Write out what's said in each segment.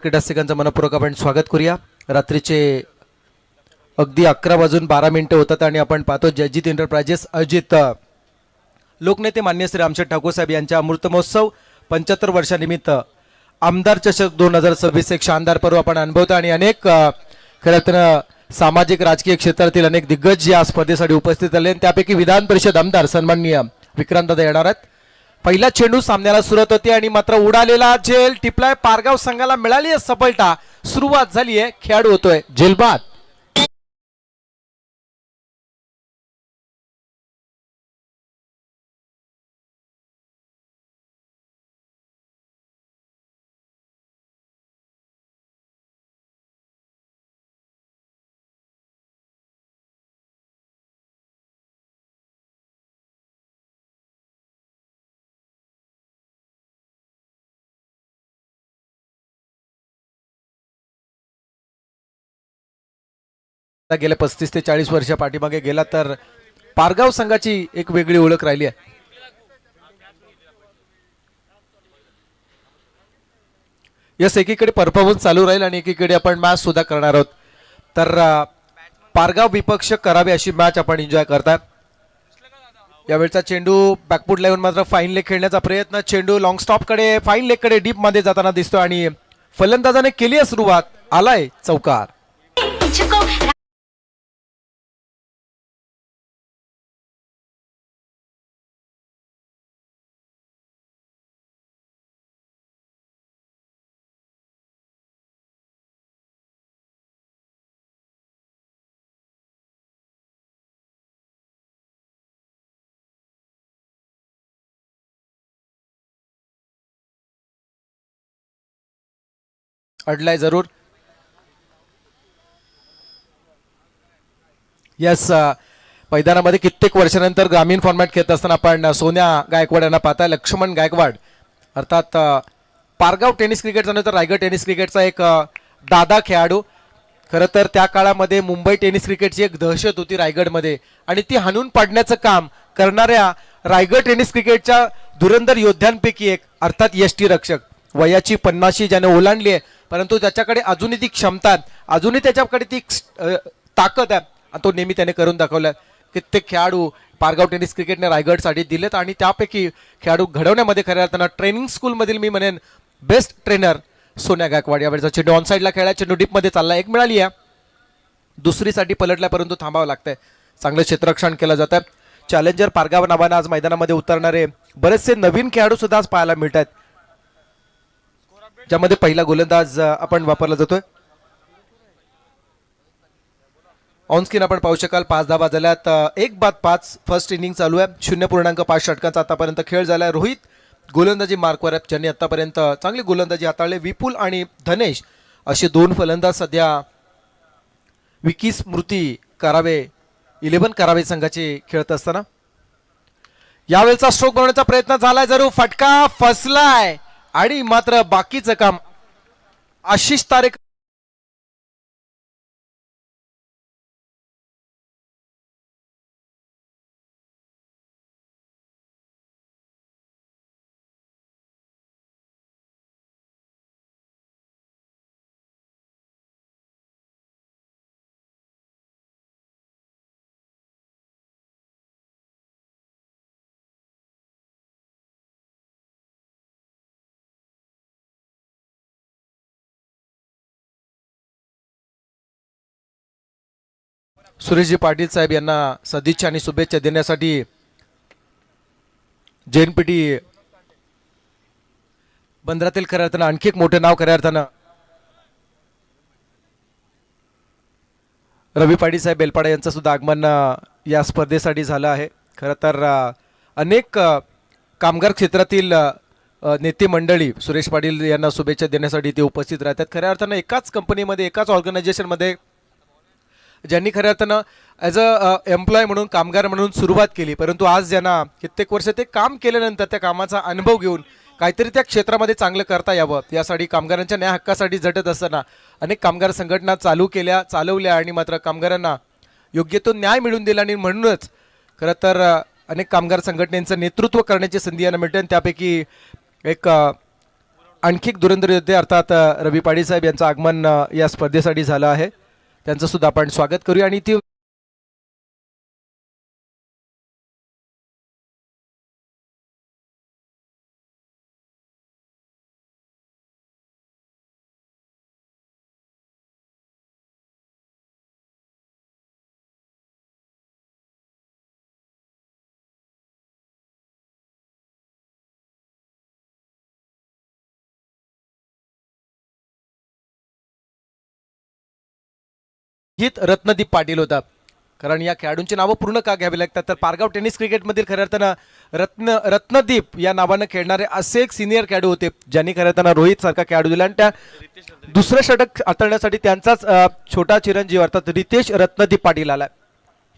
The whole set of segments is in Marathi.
क्रीडासिकांचं मनपूर्वक आपण स्वागत करूया। रात्रीचे अगदी 11:12 होतात आणि आपण पाहतो जयजीत एंटरप्राइजेस अजित लोकनेते मान्य श्री रामशेठ ठाकूर साहेब यांच्या अमृत महोत्सव 75 वर्षानिमित्त आमदार चषक 2026 एक शानदार पर्व आपण अनुभवतो आणि अनेक खरं तर सामाजिक राजकीय क्षेत्रातील अनेक दिग्गज या स्पर्धेसाठी उपस्थित आले त्यापैकी विधान परिषद आमदार सन्माननीय विक्रांतदादा येणार आहेत। पहिला चेंडू सामन्याला सुरुवात होती आणि मात्र उडालेला झेल टिपलाय पारगाव संघाला मिळाली आहे सफलता। सुरुवात झाली आहे, खेळाडू होतोय झेलबाद। गेल्या 35 ते 40 वर्षा पाठीमागे गेला तर पारगाव संघाची एक वेगळी ओळख राहिली आहे। यस, एकीकडे परफॉर्मन्स चालू राहील आणि एकीकडे आपण मॅच सुद्धा करणार आहोत। तर पारगाव विपक्ष करावे अशी मॅच आपण एन्जॉय करताय। यावेळचा चेंडू बॅकफूट लावून मात्र फाईन लेग खेळण्याचा प्रयत्न, चेंडू लॉंग स्टॉप कडे फाईन लेग कडे डीप मध्ये जाताना दिसतो आणि फलंदाजाने केली आहे सुरुवात, आलाय चौकार। अडलाय जरूर। यस, मैदानामध्ये कित्येक वर्षानंतर ग्रामीण फॉर्मॅट खेळत असताना आपण सोन्या गायकवाड यांना पाहता। लक्ष्मण गायकवाड अर्थात पारगाव टेनिस क्रिकेटचा नंतर रायगड टेनिस क्रिकेटचा एक दादा खेळाडू। खरं तर त्या काळामध्ये मुंबई टेनिस क्रिकेटची एक दहशत होती रायगडमध्ये आणि ती हाणून पाडण्याचं काम करणाऱ्या रायगड टेनिस क्रिकेटच्या धुरंधर योद्ध्यांपैकी एक अर्थात यष्टी रक्षक। वयाची 50 ज्याने ओलांडली आहे परंतु त्याच्याकडे अजूनही ती क्षमता, अजूनही त्याच्याकडे ती ताकद आहे आणि तो नेहमी त्याने करून दाखवला। कित्येक खेळाडू पारगाव टेनिस क्रिकेटने रायगडसाठी दिलेत आणि त्यापैकी खेळाडू घडवण्यामध्ये खऱ्या अर्थानं ट्रेनिंग स्कूलमधील मी म्हणेन बेस्ट ट्रेनर सोन्या गायकवाड। यावेळेचा चेंडू ऑन साईडला खेळला, चेंडू डीप मध्ये चालला, एक मिळाली आहे, दुसरीसाठी पलटला परंतु थांबावं लागतंय। चांगलं क्षेत्ररक्षण केलं जातं। चॅलेंजर पारगाव नावानं आज मैदानामध्ये उतरणारे बरेचसे नवीन खेळाडू सुद्धा आज पाहायला मिळत आहेत, ज्यामध्ये पहिला गोलंदाज आपण वापरला जातोय। ऑन स्क्रीन आपण पाहू शकाल 5 धावा झाल्यात, 1-5 फर्स्ट इनिंग चालू आहे। 0.5 षटकांचा आतापर्यंत खेळ झालाय। रोहित गोलंदाजी मार्कवर आहेत, ज्यांनी आतापर्यंत चांगली गोलंदाजी हाताळली। विपुल आणि धनेश असे दोन फलंदाज सध्या विकी स्मृती करावे 11 करावे संघाचे खेळत असताना यावेळेचा स्ट्रोक बनवण्याचा प्रयत्न झालाय, जरूर फटका फसलाय आणि मात्र बाकीचं काम आशिष तारेक सुरेशजी पाटील साहेब यांना सदिच्छा आणि शुभेच्छा देण्यासाठी जेएनपीटी बंदरातील खऱ्या अर्थानं आणखी एक मोठे नाव खऱ्या अर्थानं रवी पाटील साहेब बेलपाडा यांचं सुद्धा आगमन या स्पर्धेसाठी झालं आहे। खरं तर अनेक कामगार क्षेत्रातील नेते मंडळी सुरेश पाटील यांना शुभेच्छा देण्यासाठी ते उपस्थित राहतात। खऱ्या अर्थानं एकाच कंपनीमध्ये एकाच ऑर्गनायझेशनमध्ये ज्यांनी खऱ्या अर्थानं ॲज अ एम्प्लॉय म्हणून कामगार म्हणून सुरुवात केली परंतु आज ज्यांना कित्येक वर्ष ते काम केल्यानंतर त्या कामाचा अनुभव घेऊन काहीतरी त्या क्षेत्रामध्ये चांगलं करता यावं यासाठी कामगारांच्या न्याय हक्कासाठी झटत असताना अनेक कामगार संघटना चालवल्या आणि मात्र कामगारांना योग्य तो न्याय मिळवून दिला आणि म्हणूनच खरं तर अनेक कामगार संघटनेचं नेतृत्व करण्याची संधी यांना मिळते। त्यापैकी एक आणखी एक धुरंधर योद्धे अर्थात रवी पाडी साहेब यांचं आगमन या स्पर्धेसाठी झालं आहे. त्यांचं सुद्धा आपण स्वागत करूया. आणि ती हित रत्नदीप पाटील होता. कारण या खेळाडूंची नावं पूर्ण का घ्यावी लागतात तर पारगाव टेनिस क्रिकेटमधील खऱ्या अर्थानं रत्नदीप या नावानं खेळणारे असे एक सिनियर खेळाडू होते ज्यांनी खऱ्या अर्थानं रोहित सारखा खेळाडू दिला. आणि त्या दुसरं षटक हाताळण्यासाठी त्यांचाच छोटा चिरंजीव अर्थात रितेश रत्नदीप पाटील आला.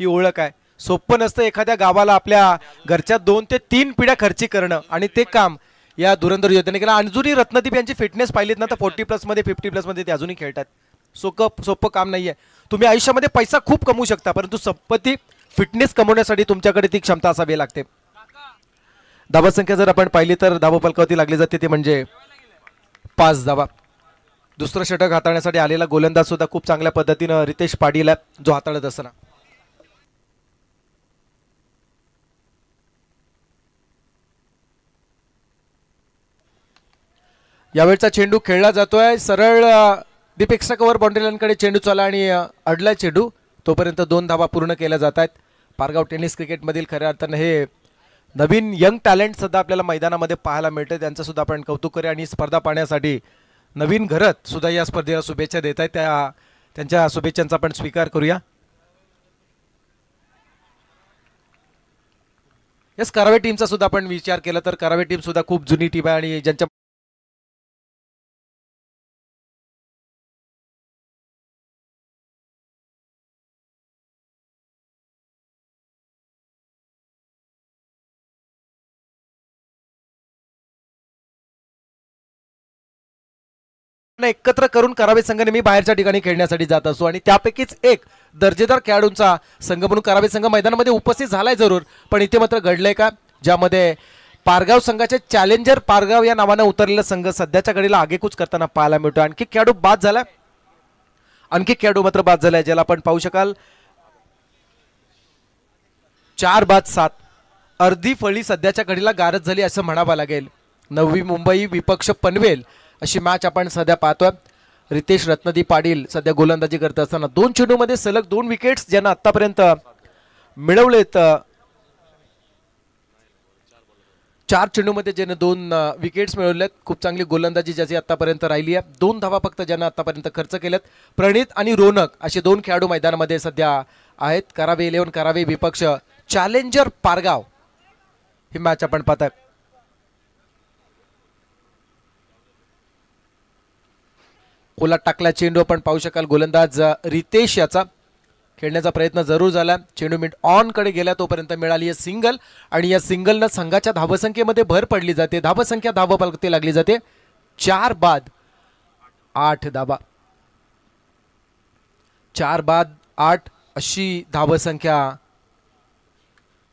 ही ओळख आहे. सोपं नसतं एखाद्या गावाला आपल्या घरच्या 2 ते 3 पिढ्या खर्ची करणं आणि ते काम या धुरंधर योद्ध्याने केलं. अजूनही रत्नदीप यांची फिटनेस पाहिलीत ना तर 40+ मध्ये 50+ मध्ये ते अजूनही खेळतात. सोपं काम नाहीये. तुम्ही आयुष्यामध्ये पैसा खूप कमवू शकता परंतु संपत्ती फिटनेस कमवण्यासाठी तुमच्याकडे ती क्षमता असावी लागते. धावा संख्या जर आपण पाहिली तर धावा फलकावरती लागली जाते ते म्हणजे 5 धावा. दुसरं षटक हाताळण्यासाठी आलेला गोलंदाज सुद्धा खूप चांगल्या पद्धतीनं रितेश पाटील जो हाताळत असताना यावेळचा चेंडू खेळला जातोय सरळ दीप एक्स्ट्रा कव्हर बाउंड्री लाईनकडे चेंडू चाला आणि अडला चेंडू. तोपर्यंत 2 धावा पूर्ण केल्या जात आहेत. पारगाव टेनिस क्रिकेटमधील खऱ्या अर्थानं हे नवीन यंग टॅलेंट सुद्धा आपल्याला मैदानामध्ये पाहायला मिळते. त्यांचं सुद्धा आपण कौतुक करूया. आणि स्पर्धा पाहण्यासाठी नवीन घरत सुद्धा या स्पर्धेला शुभेच्छा देत आहेत. त्यांच्या शुभेच्छांचा आपण स्वीकार करूया. यस करावे टीमचा सुद्धा आपण विचार केला तर करावे टीम सुद्धा खूप जुनी टीम आहे आणि ज्यांच्या एकत्र करून करावे संघ नेहमी बाहेरच्या ठिकाणी खेळण्यासाठी जात असतो आणि त्यापैकीच एक दर्जेदार खेळाडूंचा संघ म्हणून करावे संघ मैदानामध्ये उपस्थित झालाय जरूर. पण इथे मात्र घडलंय का ज्यामध्ये पारगाव संघाचे चॅलेंजर पारगाव या नावाने उतरलेला संघ सध्याच्या घडीला आगेकूच करताना पाहायला मिळतो. आणखी खेळाडू बाद झाला. आणखी खेळाडू मात्र बाद झालाय ज्याला आपण पाहू शकाल 4 बाद 7. अर्धी फळी सध्याच्या घडीला गारज झाली असं म्हणावं लागेल. नवी मुंबई विपक्ष पनवेल अशी मॅच आपण सध्या पाहतोय. रितेश रत्नदीप पाटील सध्या गोलंदाजी करत असताना 2 चेंडूमध्ये सलग 2 विकेट्स ज्यांना आतापर्यंत मिळवलेत. 4 चेंडूमध्ये ज्याने 2 विकेट्स मिळवलेत. खूप चांगली गोलंदाजी ज्याची आतापर्यंत राहिली आहे. 2 धावा फक्त ज्यांना आतापर्यंत खर्च केल्यात. प्रणित आणि रोनक असे 2 खेळाडू मैदानामध्ये सध्या आहेत. करावे 11 करावे विपक्ष चॅलेंजर पारगाव ही मॅच आपण पाहताय. कोला टाकला चेंडू आपण पाहू शकाल. गोलंदाज रितेश याचा खेळण्याचा प्रयत्न जरूर झाला. चेंडू मिड ऑन कडे गेला तोपर्यंत मिळाली आहे सिंगल आणि या सिंगलनं संघाच्या धावसंख्येमध्ये भर पडली जाते. धावसंख्या धावा फलकावरती लागली जाते 4 बाद 8 धावा. 4 बाद 8 अशी धावसंख्या.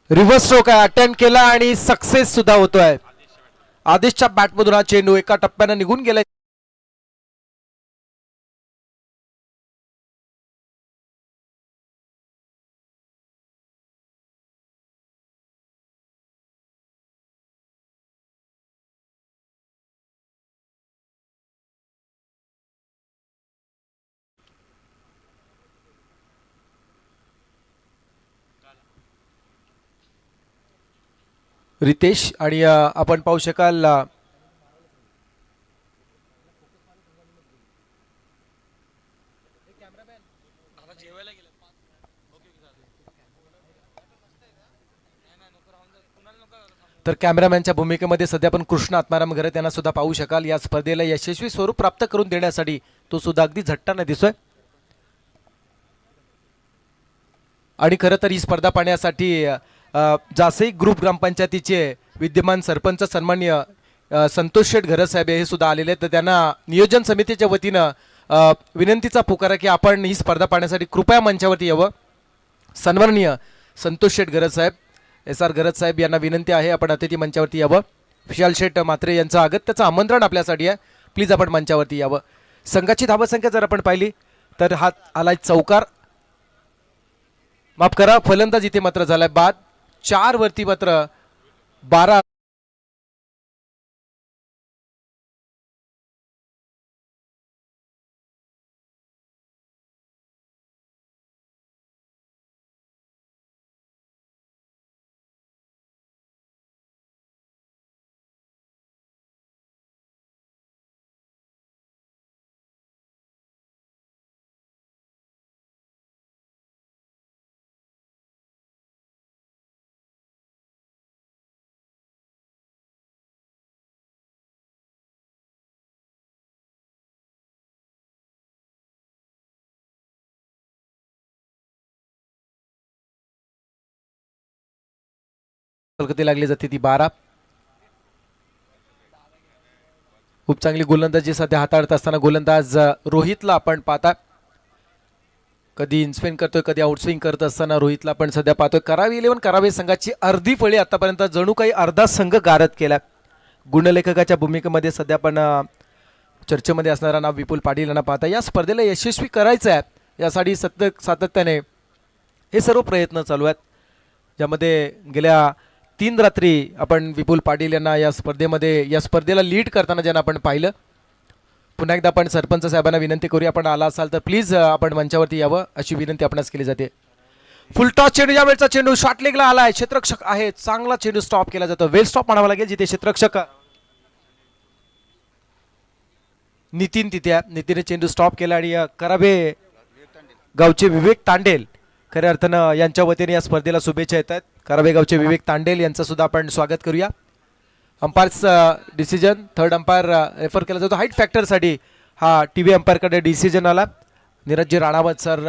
रिव्हर्स स्ट्रोक आहे अटेम्प्ट केला आणि सक्सेस सुद्धा होतोय. आदेशच्या बॅटमधून हा चेंडू एका टप्प्यानं निघून गेलाय. रितेश आणि आपण पाहू शकाल तर कॅमेरामॅनच्या भूमिकेमध्ये सध्या आपण कृष्ण आत्माराम घरे त्यांना सुद्धा पाहू शकाल. या स्पर्धेला यशस्वी स्वरूप प्राप्त करून देण्यासाठी तो सुद्धा अगदी झट्टाने दिसतोय. आणि खरं तर ही स्पर्धा पाहण्यासाठी जासई ग्रुप ग्रामपंचायतीचे विद्यमान सरपंच सन्माननीय संतोष शेठ घरत साहेब हे सुद्धा आलेले आहेत. तर त्यांना नियोजन समितीच्या वतीनं विनंतीचा पुकारा की आपण ही स्पर्धा पाहण्यासाठी कृपया मंचावरती यावं. सन्माननीय संतोष शेठ घरत साहेब SR घरत साहेब यांना विनंती आहे आपण अतिथी मंचावरती यावं. विशाल शेठ म्हात्रे यांचं अगत्याचं आमंत्रण आपल्यासाठी आहे. प्लीज आपण मंचावरती यावं. संघाची धावसंख्या जर आपण पाहिली तर हा आलाय चौकार, माफ करा फलंदाज इथे मात्र झालाय बाद. 4 वरती मात्र 12 लागली जाते ती 12. खूप चांगली गोलंदाजी सध्या हाताळत असताना गोलंदाज रोहितला आपण पाहता, कधी इनस्विंग करतोय कधी आउटस्विंग करत असताना रोहितला आपण सध्या पाहतोय. करावी 11 करावे संघाची अर्धी फळी आतापर्यंत जणू काही अर्धा संघ गारद केला. गुणलेखकाच्या भूमिकेमध्ये सध्या आपण चर्चेमध्ये असणारा नाव विपुल पाटील यांना पाहता. या स्पर्धेला यशस्वी करायचं आहे यासाठी सातत्याने हे सर्व प्रयत्न चालू आहेत, ज्यामध्ये गेल्या 3 रात्री आपण विपुल पाटील यांना या स्पर्धेला लीड करताना ज्यांना आपण पाहिलं. पुन्हा एकदा आपण सरपंच साहेबांना विनंती करूया, आपण आला असाल तर प्लीज आपण मंचावरती यावं अशी विनंती आपणास केली जाते. फुलटॉस चेंडू, या वेळचा चेंडू शॉर्ट लेगला आलाय, क्षेत्ररक्षक आहे, चांगला चेंडू स्टॉप केला जातो. वेल स्टॉप म्हणावा लागेल जिथे क्षेत्ररक्षक नितीने चेंडू स्टॉप केला आणि करावे गावचे विवेक तांडेल खऱ्या अर्थानं यांच्या वतीने या स्पर्धेला शुभेच्छा येत आहेत. करावे गावचे विवेक तांडेल यांचं सुद्धा आपण स्वागत करूया. Umpires decision third umpire refer केला जातो. हाईट फॅक्टरसाठी हा टीव्ही अंपायरकडे डिसिजन आला. नीरजजी राणावत सर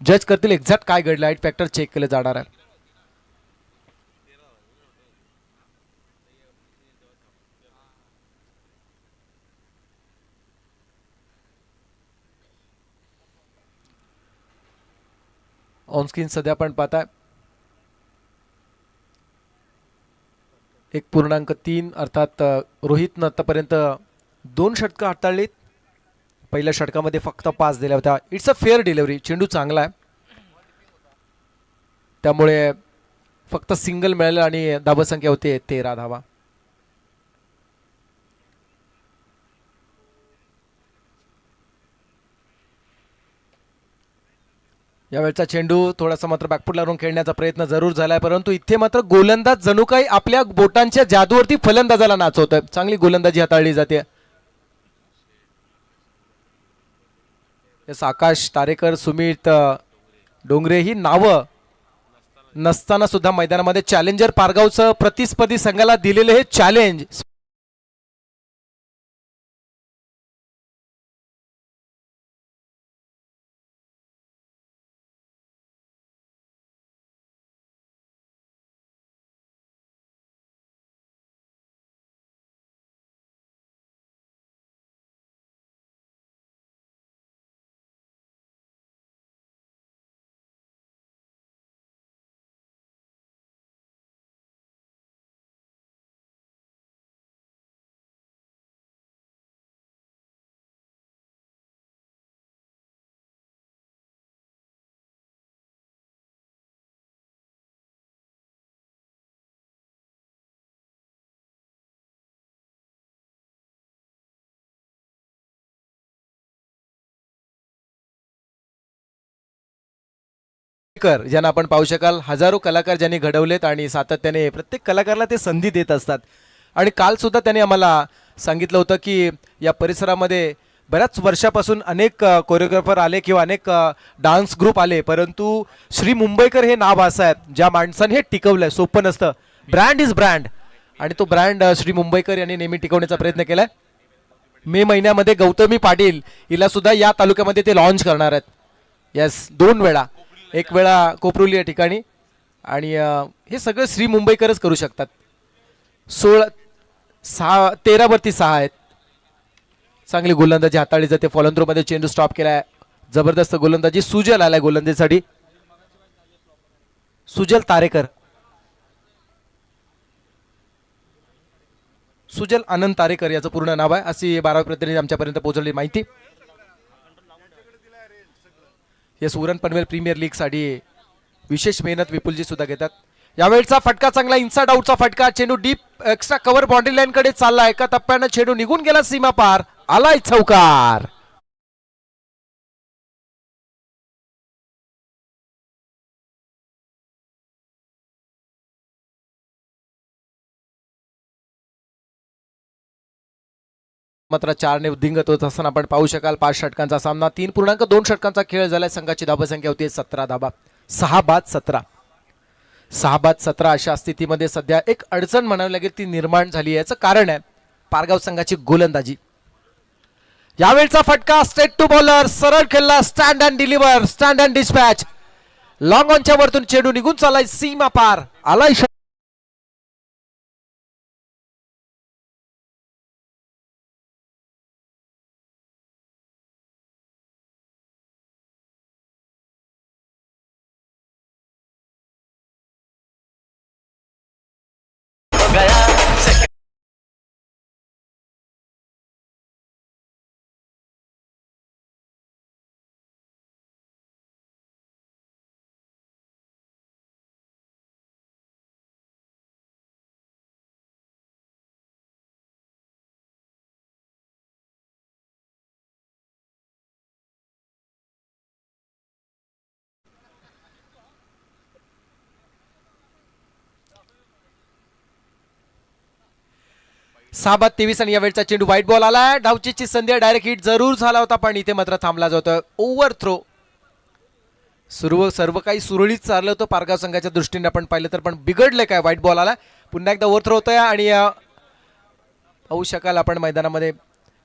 जज करतील एक्झॅक्ट काय घडलं, हाईट फॅक्टर चेक केलं जाणार आहे. ऑनस्क्रीन सध्या आपण पाहताय 1.3 अर्थात रोहितनं आतापर्यंत 2 षटकं हाताळलीत. पहिल्या षटकामध्ये फक्त 5 दिल्या होत्या. इट्स अ फेअर डिलिव्हरी, चेंडू चांगला आहे त्यामुळे फक्त सिंगल मिळालं आणि धावसंख्या होते 13 धावा. यावेळचा चेंडू थोडासा मात्र बॅकफुट लावून खेळण्याचा प्रयत्न जरूर झालाय, परंतु इथे मात्र गोलंदाज जणू काही आपल्या बोटांच्या जादूवरती फलंदाजाला नाचवतोय. चांगली गोलंदाजी हाताळली जाते. आकाश तारेकर, सुमित डोंगरे ही नावं नसताना सुद्धा मैदानामध्ये चॅलेंजर पारगावचं प्रतिस्पर्धी संघाला दिलेले हे चॅलेंज ज्यांना आपण पाहू शकाल हजारो कलाकार ज्यांनी घडवलेत आणि सातत्याने प्रत्येक कलाकाराला ते संधी देत असतात. आणि काल सुद्धा त्यांनी आम्हाला सांगितलं होतं की या परिसरामध्ये बऱ्याच वर्षापासून अनेक कोरिओग्राफर आले किंवा अनेक डान्स ग्रुप आले, परंतु श्री मुंबईकर हे नाव असं आहे ज्या माणसाने हे टिकवलंय. सोपं नसतं, ब्रँड इज ब्रँड, आणि तो ब्रँड श्री मुंबईकर यांनी नेहमी टिकवण्याचा प्रयत्न केलाय. मे महिन्यामध्ये गौतमी पाटील हिला सुद्धा या तालुक्यामध्ये ते लॉन्च करणार आहेत. येस, 2 वेळा, एक वेळा कोपरुली या ठिकाणी, आणि हे सगळं श्री मुंबईकरच करू शकतात. 13 वरती 6 आहेत. चांगली गोलंदाजी हाताळली जाते. फॉलोन मध्ये चेंडू स्टॉप केलाय. जबरदस्त गोलंदाजी. सुजल आलाय गोलंदाजीसाठी. सुजल तारेकर सुजल आनंद तारेकर याचं पूर्ण नाव आहे, अशी 12वी प्रतिनिधी आमच्यापर्यंत पोहोचवली माहिती. हे सुरण पनवेल प्रीमियर लीग साठी विशेष मेहनत विपुलजी सुद्धा घेतात. यावेळचा फटका चांगला इनसाइड आउटचा फटका, चेंडू deep extra cover boundary line कडे चालला. एका टप्प्यानं चेंडू निघून गेला सीमा पार, आलाय चौकार. मात्र 4 उद्दिंगत होत असताना आपण पाहू शकाल 5 षटकांचा सामना, 3.2 षटकांचा खेळ झालाय. संघाची धाबसंख्या होती 17 धाबा. 6 बाद 17, 6 बाद 17 अशा स्थितीमध्ये सध्या एक अडचण म्हणावी लागेल ती निर्माण झाली. याचं कारण आहे पारगाव संघाची गोलंदाजी. यावेळचा फटका स्ट्रेट टू बॉलर, सरळ खेळला, stand and deliver, stand and dispatch. Long ऑनच्या वरतून चेंडू निघून चाललाय सीमा पार, आलाय. सहा बाद 23 आणि यावेळचा चेंडू व्हाईट बॉल आलाय. डावचीची संधी, डायरेक्ट हिट जरूर झाला होता पण इथे मात्र थांबला जातोय. Overthrow. सर्व काही सुरळीत चाललं होतं पारगाव संघाच्या दृष्टीने आपण पाहिलं तर, पण बिघडले काय. व्हाईट बॉल आला, पुन्हा एकदा ओव्हर थ्रो होतोय. आणि पाहू शकाल आपण मैदानामध्ये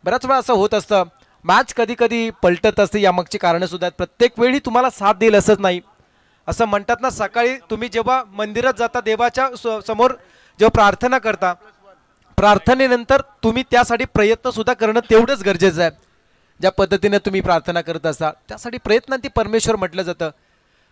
बऱ्याच वेळा असं होत असतं, मॅच कधी कधी पलटत असते. यामागची कारणं सुद्धा आहेत. प्रत्येक वेळी तुम्हाला साथ देईल असंच नाही. असं म्हणतात ना, सकाळी तुम्ही जेव्हा मंदिरात जाता, देवाच्या समोर जेव्हा प्रार्थना करता, प्रार्थनेनंतर तुम्ही त्यासाठी प्रयत्न सुद्धा करणं तेवढंच गरजेचं आहे. ज्या पद्धतीने तुम्ही प्रार्थना करत असता त्यासाठी प्रयत्नांती परमेश्वर म्हटलं जातं.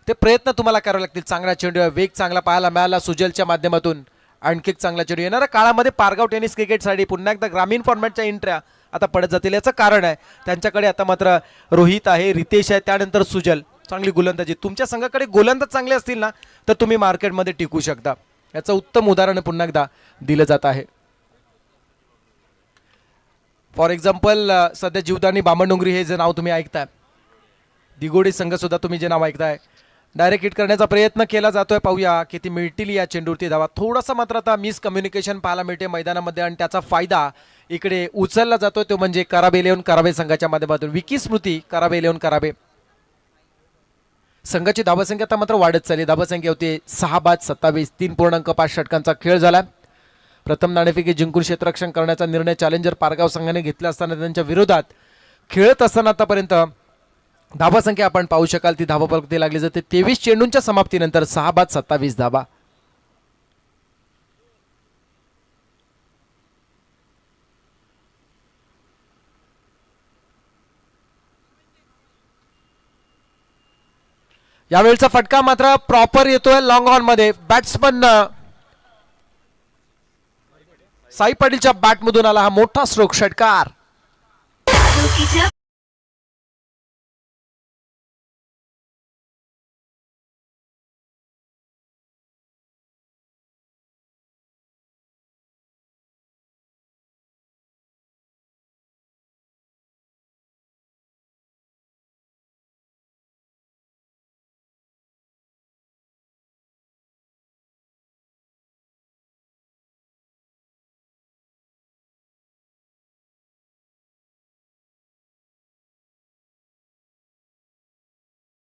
ते प्रयत्न तुम्हाला करावे लागतील. चांगला चेंडू, वेग चांगला पाहायला मिळाला सुजलच्या माध्यमातून. आणखी चांगला चेंडू. येणाऱ्या काळामध्ये पारगाव टेनिस क्रिकेटसाठी पुन्हा एकदा ग्रामीण फॉर्मॅटच्या एंट्र्या आता पडत जातील. याचं कारण आहे त्यांच्याकडे आता मात्र रोहित आहे, रितेश आहे, त्यानंतर सुजल. चांगली गोलंदाजी. तुमच्या संघाकडे गोलंदाज चांगले असतील ना तर तुम्ही मार्केटमध्ये टिकू शकता. याचं उत्तम उदाहरण पुन्हा एकदा दिलं जात आहे. फॉर एक्झाम्पल सध्या जीवदानी बामणडोंगरी हे जे नाव तुम्ही ऐकताय, दिगोडी संघ सुद्धा तुम्ही जे नाव ऐकताय, डायरेक्ट हिट करण्याचा प्रयत्न केला जातोय. पाहूया किती मिळतील या चेंडूवरती धावा. थोडासा मात्र आता मिसकम्युनिकेशन पाहायला मिळते मैदानामध्ये आणि त्याचा फायदा इकडे उचलला जातोय. तो म्हणजे कराबे इलेव्हन कराबे संघाच्या माध्यमातून. विकी स्मृती कराबे इलेव्हन कराबे संघाची धावसंख्या आता मात्र वाढत चालली. धावसंख्या होती 6 बाद 27, 3.5 षटकांचा खेळ झाला. प्रथम नाणेफेकी जिंकून क्षेत्ररक्षण करण्याचा निर्णय चॅलेंजर पारगाव संघाने घेतला असताना त्यांच्या विरोधात खेळत असताना आतापर्यंत धावासंख्या आपण पाहू शकाल ती धावापलती लागली जाते. 23 चेंडूंच्या समाप्तीनंतर 6 बाद 27 धावा. यावेळचा फटका मात्र प्रॉपर येतोय लॉंग ऑन मध्ये. बॅट्समन साई पाटीलच्या बॅट मधून आला हा मोठा स्ट्रोक षटकार.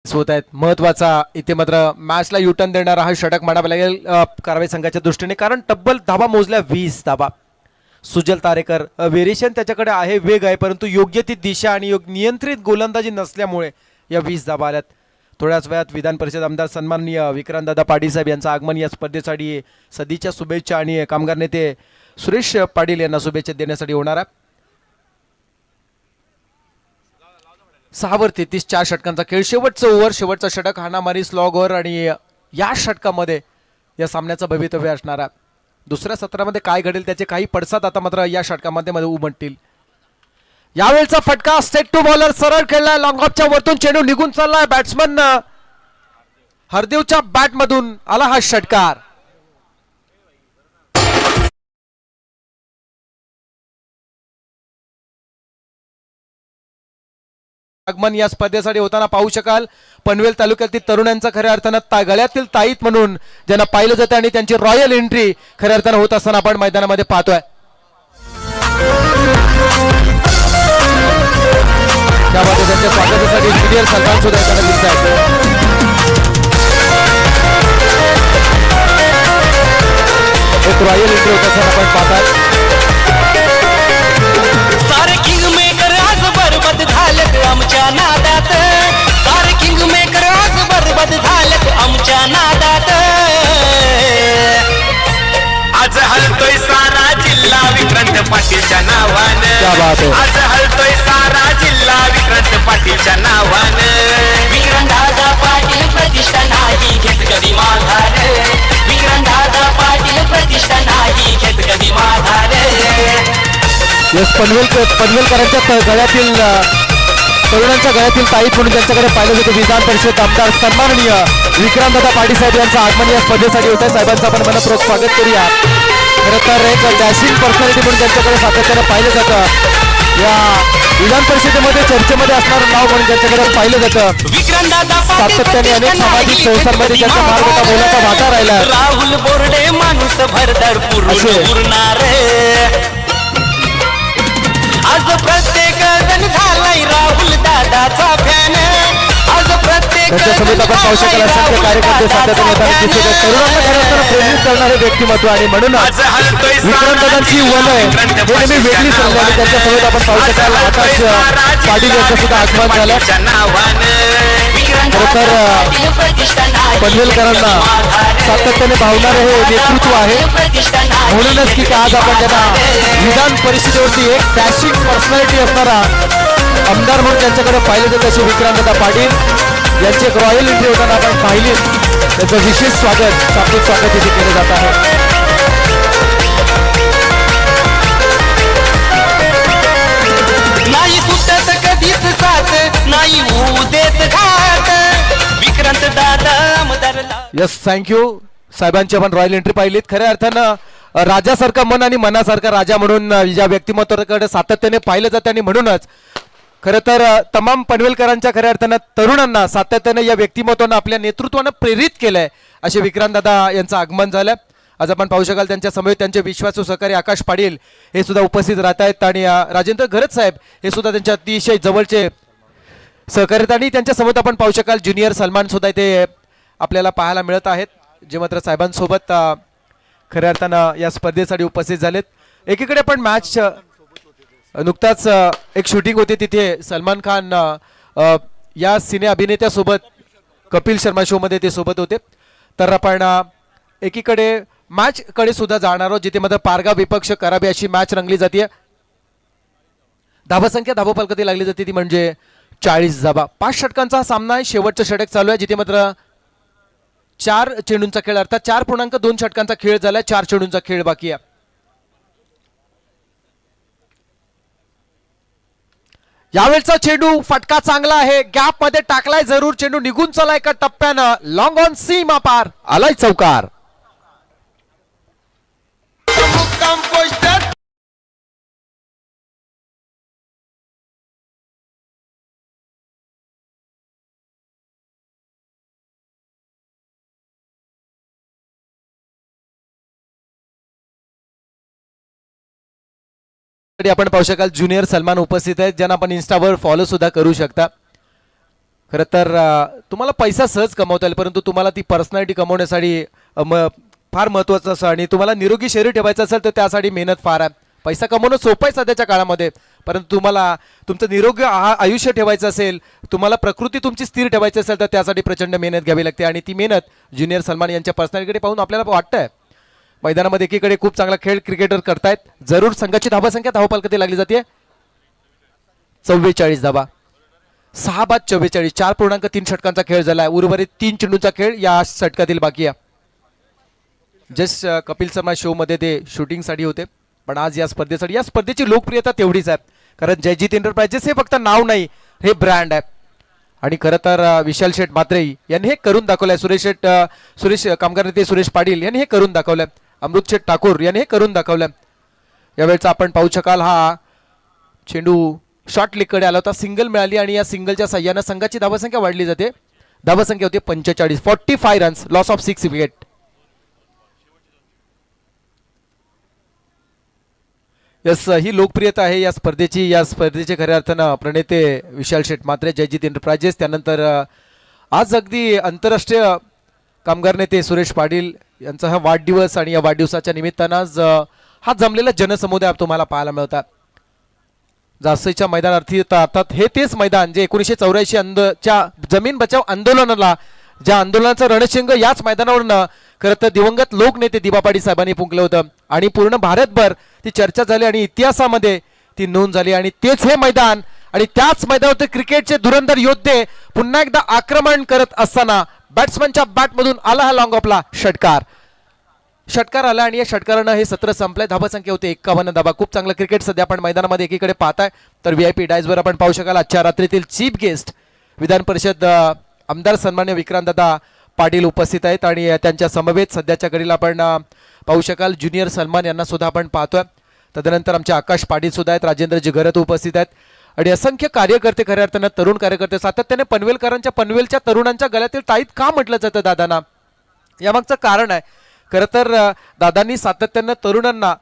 होत आहेत. महत्वाचा इथे मात्र मॅचला युटर्न देणारा हा षटक म्हणावा लागेल कारवाई संघाच्या दृष्टीने, कारण तब्बल धावा मोजल्या 20 धावा. सुजल तारेकर व्हेरिएशन त्याच्याकडे आहे, वेग आहे, परंतु योग्य ती दिशा आणि नियंत्रित गोलंदाजी नसल्यामुळे या 20 धावा आल्यात. थोड्याच वेळात विधान परिषद आमदार सन्माननीय विक्रांतदादा पाटील साहेब यांचं आगमन या स्पर्धेसाठी सदीच्या शुभेच्छा आणि कामगार नेते सुरेश पाटील यांना शुभेच्छा देण्यासाठी होणार आहे. 6 वर 33, 4 षटकांचा खेळ. शेवटचं ओव्हर, शेवटचा षटक, हाणामारी, स्लॉग ओव्हर आणि या षटकामध्ये या सामन्याचं भवितव्य असणार आहे. दुसऱ्या सत्रामध्ये काय घडेल त्याचे काही पडसाद आता मात्र या षटकामध्ये उमटतील. यावेळचा फटका स्टेट टू बॉलर सरळ खेळलाय, लॉंग ऑफच्या वरतून चेंडू निघून चाललाय. बॅट्समन हरदेवच्या बॅट मधून आला हा षटकार. आगमन या स्पर्धेसाठी होताना पाहू शकाल पनवेल तालुक्यातील तरुणांचा खऱ्या अर्थानं गळ्यातील ताईत म्हणून ज्यांना पाहिलं जातं आणि त्यांची रॉयल एंट्री खऱ्या अर्थानं होत असताना आपण मैदानामध्ये पाहतोय. त्यामध्ये त्यांच्या स्वागतासाठी ज्युनियर सलमान सुद्धा येताना दिसत आहेत. एक रॉयल एंट्री होत असताना आपण पाहतात. सारे किंग मेकर आज बरबाद झालेत आमच्या नादात, सारे किंग मेकर आज बरबाद झालेत आमच्या नादात. आज हलतोय सारा जिल्हा विक्रांत पाटीलच्या नावानं, आज हलतोय सारा जिल्हा विक्रांत पाटीलच्या नावानं. विक्रांत दादा पाटील प्रतिष्ठा नाही घेत कधी माघार, विक्रांत दादा पाटील प्रतिष्ठा नाही घेत कधी माघार. पनवेलकरांच्या गळ्यातील तरुणांच्या गळ्यातील ताईत म्हणून त्यांच्याकडे पाहिलं जातं. विधान परिषद आमदार सन्माननीय विक्रांतदादा पाटील साहेब यांचं आगमन या स्पर्धेसाठी होत आहे. साहेबांचं आपण मनपूर्वक स्वागत करूया. खरं तर एक डॅशिंग पर्सनॅलिटी म्हणून त्यांच्याकडे सातत्यानं पाहिलं जातं. या विधान परिषदेमध्ये चर्चेमध्ये असणारं नाव म्हणून त्यांच्याकडे पाहिलं जातं. सातत्याने अनेक सामाजिक संस्थांमध्ये त्यांचा फार मोठा मोलाचा वाटा राहिला. राहुल बोर्डे माणूस भरदार पुरणार, आज प्रत्येक जण झालाय राहुल दादाचा फॅन, आज प्रत्येक त्यांच्यासोबत आपण पाहू शकाल असंख्य कार्यकर्ते सातत्याने येताना दिसत आहेत. तरुणांना खरं प्रेरित करणारे व्यक्तिमत्व आणि म्हणूनच विक्रांतदादांची वलय हे नेहमी वेगळी समजा आणि त्यांच्यासोबत आपण पाहू शकाल आकाश पाटील यांचं सुद्धा आगमन झालं. खरं तर पनवेलकरांना सातत्याने भावणारे हे नेतृत्व आहे. म्हणूनच की आज आपण त्यांना विधान परिषदेवरती एक डॅशिंग पर्सनॅलिटी असणारा आमदार म्हणून त्यांच्याकडे पाहिलं जातं. असे विक्रांतदादा पाटील यांची एक रॉयल एंट्री होताना आपण पाहिली. त्यांचं विशेष स्वागत, शाब्दिक स्वागत इथे केलं जात आहे. नाही सुटत कधीच साथ, नाही होऊ देत घात, विक्रांत दादा आमदारला. Yes, thank you. साहेबांची आपण रॉयल एंट्री पाहिलीत. खऱ्या अर्थानं राजासारखा मन आणि मनासारखा राजा म्हणून ज्या व्यक्तिमत्वाकडे सातत्याने पाहिलं जातं आणि म्हणूनच खरं तर तमाम पनवेलकरांच्या खऱ्या अर्थानं तरुणांना सातत्याने या व्यक्तिमत्वानं आपल्या नेतृत्वानं प्रेरित केलंय. असे विक्रांतदादा यांचं आगमन झालं. आज आपण पाहू शकाल त्यांच्या समवेत त्यांचे विश्वासू सहकारी आकाश पाटील हे सुद्धा उपस्थित राहत आहेत आणि राजेंद्र घरत साहेब हे सुद्धा त्यांच्या अतिशय जवळचे सहकारी आहेत आणि त्यांच्या समोर आपण पाहू शकाल ज्युनियर सलमान सुद्धा इथे आपल्याला पाहायला मिळत आहेत, जे मात्र साहेबांसोबत खऱ्या अर्थानं या स्पर्धेसाठी उपस्थित झालेत. एकीकडे पण मॅच नुकताच एक शूटिंग होती, तिथे सलमान खान या सिने अभिनेत्यासोबत कपिल शर्मा शो मध्ये ते सोबत होते. तर आपण एकीकडे मॅच कडे सुद्धा जाणार आहोत, जिथे मात्र पारगाव विपक्ष कराबे अशी मॅच रंगली जाते. धावसंख्या धावफलकाती लागली जाते ती म्हणजे 40 धावा. 5 षटकांचा हा सामना आहे. शेवटचं षटक चालू आहे, जिथे मात्र 4 चेंडूंचा खेळ अर्थात 4.2 षटकांचा खेळ झालाय. 4 चेंडूंचा खेळ बाकी आहे. यावेळचा चेंडू फटका चांगला आहे, गॅप मध्ये टाकलाय जरूर, चेंडू निघून चला एका टप्प्यानं, लॉंग ऑन सीमा पार आलाय चौकार. आपण पाहू शकाल ज्युनियर सलमान उपस्थित आहेत, ज्यांना आपण इन्स्टावर फॉलो सुद्धा करू शकता. खरं तर तुम्हाला पैसा सहज कमवता येईल, परंतु तुम्हाला ती पर्सनॅलिटी कमवण्यासाठी फार महत्त्वाचं असं आणि तुम्हाला निरोगी शरीर ठेवायचं असेल तर त्यासाठी मेहनत फार आहे. पैसा कमवणं सोपं आहे सध्याच्या काळामध्ये, परंतु तुम्हाला तुमचं निरोगी आयुष्य ठेवायचं असेल, तुम्हाला प्रकृती तुमची स्थिर ठेवायची असेल तर त्यासाठी प्रचंड मेहनत घ्यावी लागते आणि ती मेहनत ज्युनियर सलमान यांच्या पर्सनॅलिटीकडे पाहून आपल्याला वाटतंय. मैदानामध्ये एकीकडे खूप चांगला खेळ क्रिकेटर करतायत. जरूर संघाची धावसंख्या धावफलकाती लागली जाते 44 धावा. 6 बाद 44, 4.3 षटकांचा खेळ झालाय. उर्वरित 3 चेंडूंचा खेळ या षटकातील बाकी आहे. जस्ट कपिल शर्मा शो मध्ये ते शूटिंगसाठी होते, पण आज या स्पर्धेची लोकप्रियता तेवढीच आहे, कारण जयजीत एंटरप्राइजेस हे फक्त नाव नाही, हे ब्रँड आहे. आणि खरं तर विशाल शेठ म्हात्रे यांनी हे करून दाखवलंय. सुरेश कामगार नेते सुरेश पाटील यांनी हे करून दाखवलंय. अमृत शेठ ठाकूर यांनी हे करून दाखवलंय. यावेळेचा आपण पाहू शकाल हा चेंडू शॉर्ट लीगकडे आला होता, सिंगल मिळाली आणि या सिंगलच्या साह्यानं संघाची धावसंख्या वाढली जाते. धावसंख्या होती 45, 45 runs, loss of 6 wicket. Yes, ही लोकप्रियता आहे या स्पर्धेचे खऱ्या अर्थानं प्रणेते विशाल शेठ म्हात्रे, जयजीत एंटरप्राइजेस. त्यानंतर आज अगदी आंतरराष्ट्रीय कामगार नेते सुरेश पाटील यांचा हा वाढदिवस, आणि या वाढदिवसाच्या निमित्तानं आज हा जमलेला जनसमुदाय तुम्हाला पाहायला मिळता. जासईच्या मैदानार्थी अर्थात हे तेच मैदान जे 1984 च्या जमीन बचाव आंदोलनाला, ज्या आंदोलनाचं रणशिंग याच मैदानावरनं खरं तर दिवंगत लोकनेते दिबा पाटील साहेबांनी फुंकलं होतं, आणि पूर्ण भारतभर ती चर्चा झाली आणि इतिहासामध्ये ती नोंद झाली. आणि तेच हे मैदान, आणि त्याच मैदानावर क्रिकेटचे धुरंधर योद्धे पुन्हा एकदा आक्रमण करत असताना बॅट्समनच्या बॅटमधून आला हा लॉंग ऑफला षटकार आला, आणि या षटकारानं हे सत्र संपलंय. धावसंख्या होते 51 धावा. खूप चांगलं क्रिकेट सध्या आपण मैदानामध्ये एकीकडे पाहताय. तर VIP डायसवर आपण पाहू शकाल आजच्या रात्रीतील चीफ गेस्ट विधान परिषद आमदार सन्मान्य विक्रांतदादा पाटील उपस्थित आहेत, आणि त्यांच्या समवेत सध्याच्या घडीला आपण पाहू शकाल ज्युनियर सलमान यांना सुद्धा आपण पाहतोय. तदनंतर आमचे आकाश पाटील सुद्धा आहेत, राजेंद्रजी घरत उपस्थित आहेत, आणि असंख्य कार्यकर्ते, खऱ्या अर्थानं तरुण कार्यकर्ते. सातत्याने पनवेलच्या तरुणांच्या गळ्यातील ताईत का म्हटलं जातं दादांना, यामागचं कारण आहे. खरं तर दादांनी सातत्यानं तरुणांना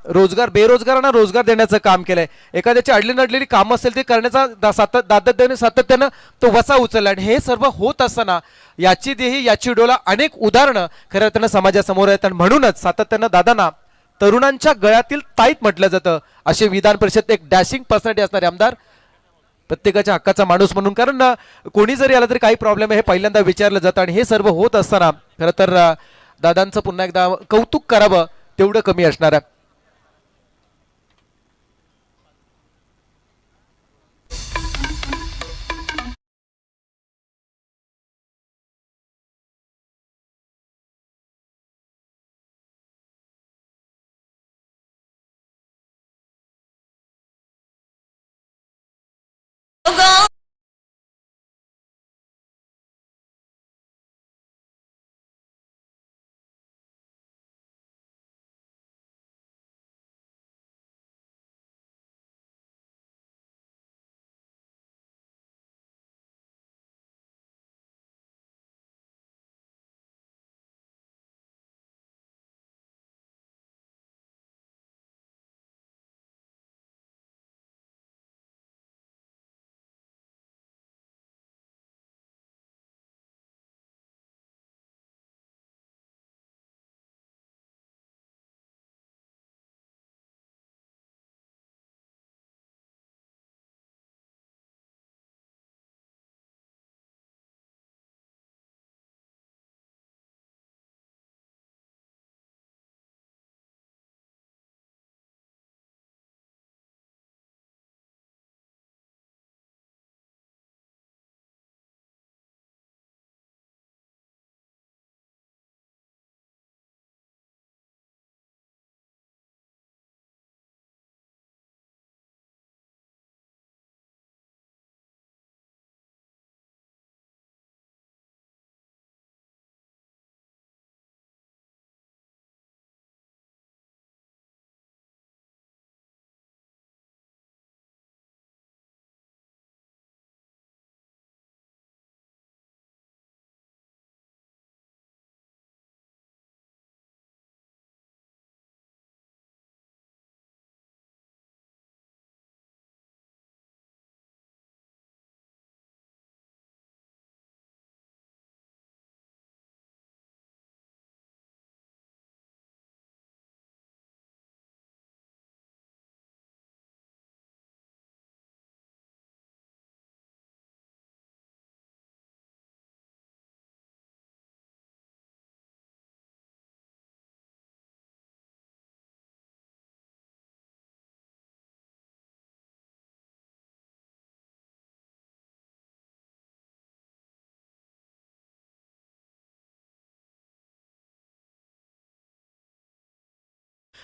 बेरोजगारांना रोजगार देण्याचं काम केलंय. एखाद्याची अडलेली कामं असेल ते करण्याचा सातत्यानं तो वसा उचलला, आणि हे सर्व होत असताना याची देही याची डोला अनेक उदाहरणं खऱ्या अर्थानं समाजासमोर आहेत. आणि म्हणूनच सातत्यानं दादांना तरुणांच्या गळ्यातील ताईत म्हटलं जातं. असे विधान परिषद एक डॅशिंग पर्सनॅलिटी असणारे आमदार, प्रत्येकाच्या हक्काचा माणूस म्हणून, कारण कोणी जरी आला तरी काही प्रॉब्लेम आहे हे पहिल्यांदा विचारलं जातं. आणि हे सर्व होत असताना खरं तर दादांचं पुन्हा एकदा कौतुक करावं तेवढं कमी असणार आहे.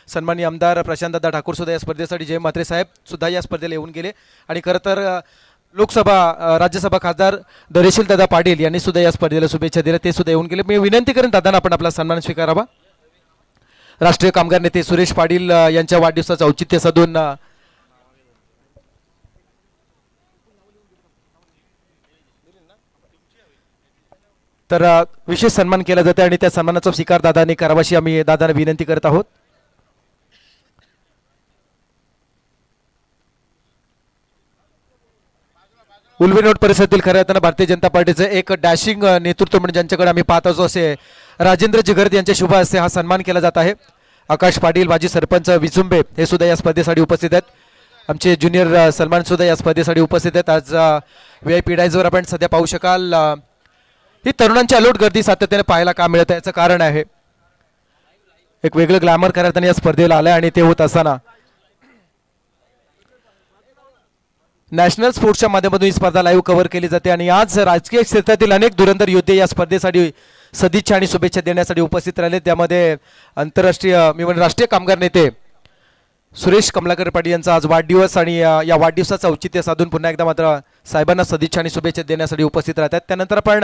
सन्माननीय आमदार प्रशांतदादा ठाकूर सुद्धा या स्पर्धेसाठी जय म्हात्रे साहेब सुद्धा या स्पर्धेला येऊन गेले आणि खरं तर लोकसभा राज्यसभा खासदार दरेशील दादा पाटील यांनी सुद्धा या स्पर्धेला शुभेच्छा दिल्या, ते सुद्धा येऊन गेले. मी विनंती करेन दादांना आपण आपला सन्मान स्वीकारावा. राष्ट्रीय कामगार नेते सुरेश पाटील यांच्या वाढदिवसाचं औचित्य साधून तर विशेष सन्मान केला जाते आणि त्या सन्मानाचा स्वीकार दादांनी करावाशी आम्ही दादांना विनंती करत आहोत. उलवेनोट परिसरातील खऱ्या अर्थानं भारतीय जनता पार्टीचं एक डॅशिंग नेतृत्व म्हणजे ज्यांच्याकडे आम्ही पाहत असो असे राजेंद्र जिगर्द यांच्या शुभ हस्ते हा सन्मान केला जात आहे. आकाश पाटील माजी सरपंच विजुंबे हे सुद्धा या स्पर्धेसाठी उपस्थित आहेत. आमचे ज्युनियर सलमान सुद्धा या स्पर्धेसाठी उपस्थित आहेत. आज VIP डायजवर आपण सध्या पाहू शकाल ही तरुणांची अलोट गर्दी सातत्याने पाहायला का मिळत आहे याचं कारण आहे एक वेगळं ग्लॅमर खऱ्या अर्थाने या स्पर्धेला आलंय आणि ते होत असताना नॅशनल स्पोर्ट्सच्या माध्यमातून ही स्पर्धा लाईव्ह कव्हर केली जाते आणि आज राजकीय क्षेत्रातील अनेक धुरंधर योद्धे या स्पर्धेसाठी सदिच्छा आणि शुभेच्छा देण्यासाठी उपस्थित राहिले. त्यामध्ये आंतरराष्ट्रीय मी म्हणजे राष्ट्रीय कामगार नेते सुरेश कमलाकर पाटील यांचा आज वाढदिवस आणि या वाढदिवसाचं औचित्य साधून पुन्हा एकदा मात्र साहेबांना सदिच्छा आणि शुभेच्छा देण्यासाठी उपस्थित राहतात. त्यानंतर आपण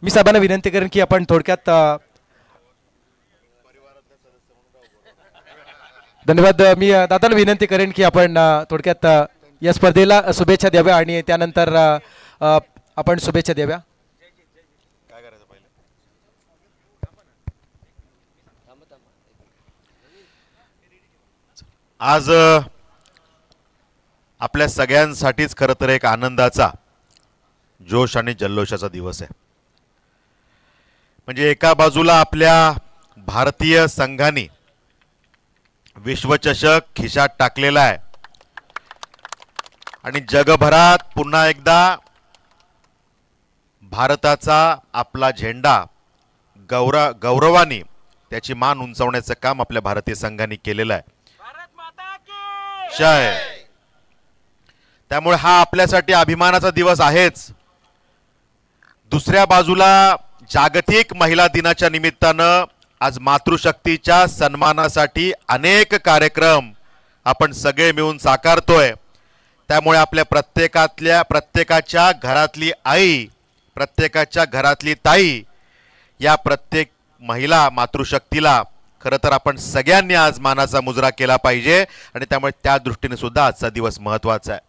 मी साहेबांना विनंती करेन की आपण थोडक्यात धन्यवाद. मी दादांना विनंती करेन की आपण थोडक्यात या स्पर्धेला शुभेच्छा द्याव्या आणि त्यानंतर आपण शुभेच्छा द्याव्या. आज आपल्या सगळ्यांसाठीच खरं तर एक आनंदाचा जोश आणि जल्लोषाचा दिवस आहे. म्हणजे एका बाजूला आपल्या भारतीय संघाने विश्वचषक खिशात टाकलेला आहे आणि जगभरात पुन्हा एकदा भारताचा आपला झेंडा गौरवाने त्याची मान उंचावण्याचं काम आपल्या भारतीय संघाने केलेलं आहे. जय. त्यामुळे हा आपल्यासाठी अभिमानाचा दिवस आहेच. दुसऱ्या बाजूला जागतिक महिला दिनाच्या निमित्तानं आज मातृशक्तीच्या सन्मानासाठी अनेक कार्यक्रम आपण सगळे मिळून साकारतोय. त्यामुळे आपल्या प्रत्येकाच्या घरातली आई, प्रत्येकाच्या घरातली ताई, या प्रत्येक महिला मातृशक्तीला खरं तर आपण सगळ्यांनी आज मानाचा मुजरा केला पाहिजे आणि त्यामुळे त्या दृष्टीने सुद्धा आजचा दिवस महत्त्वाचा आहे.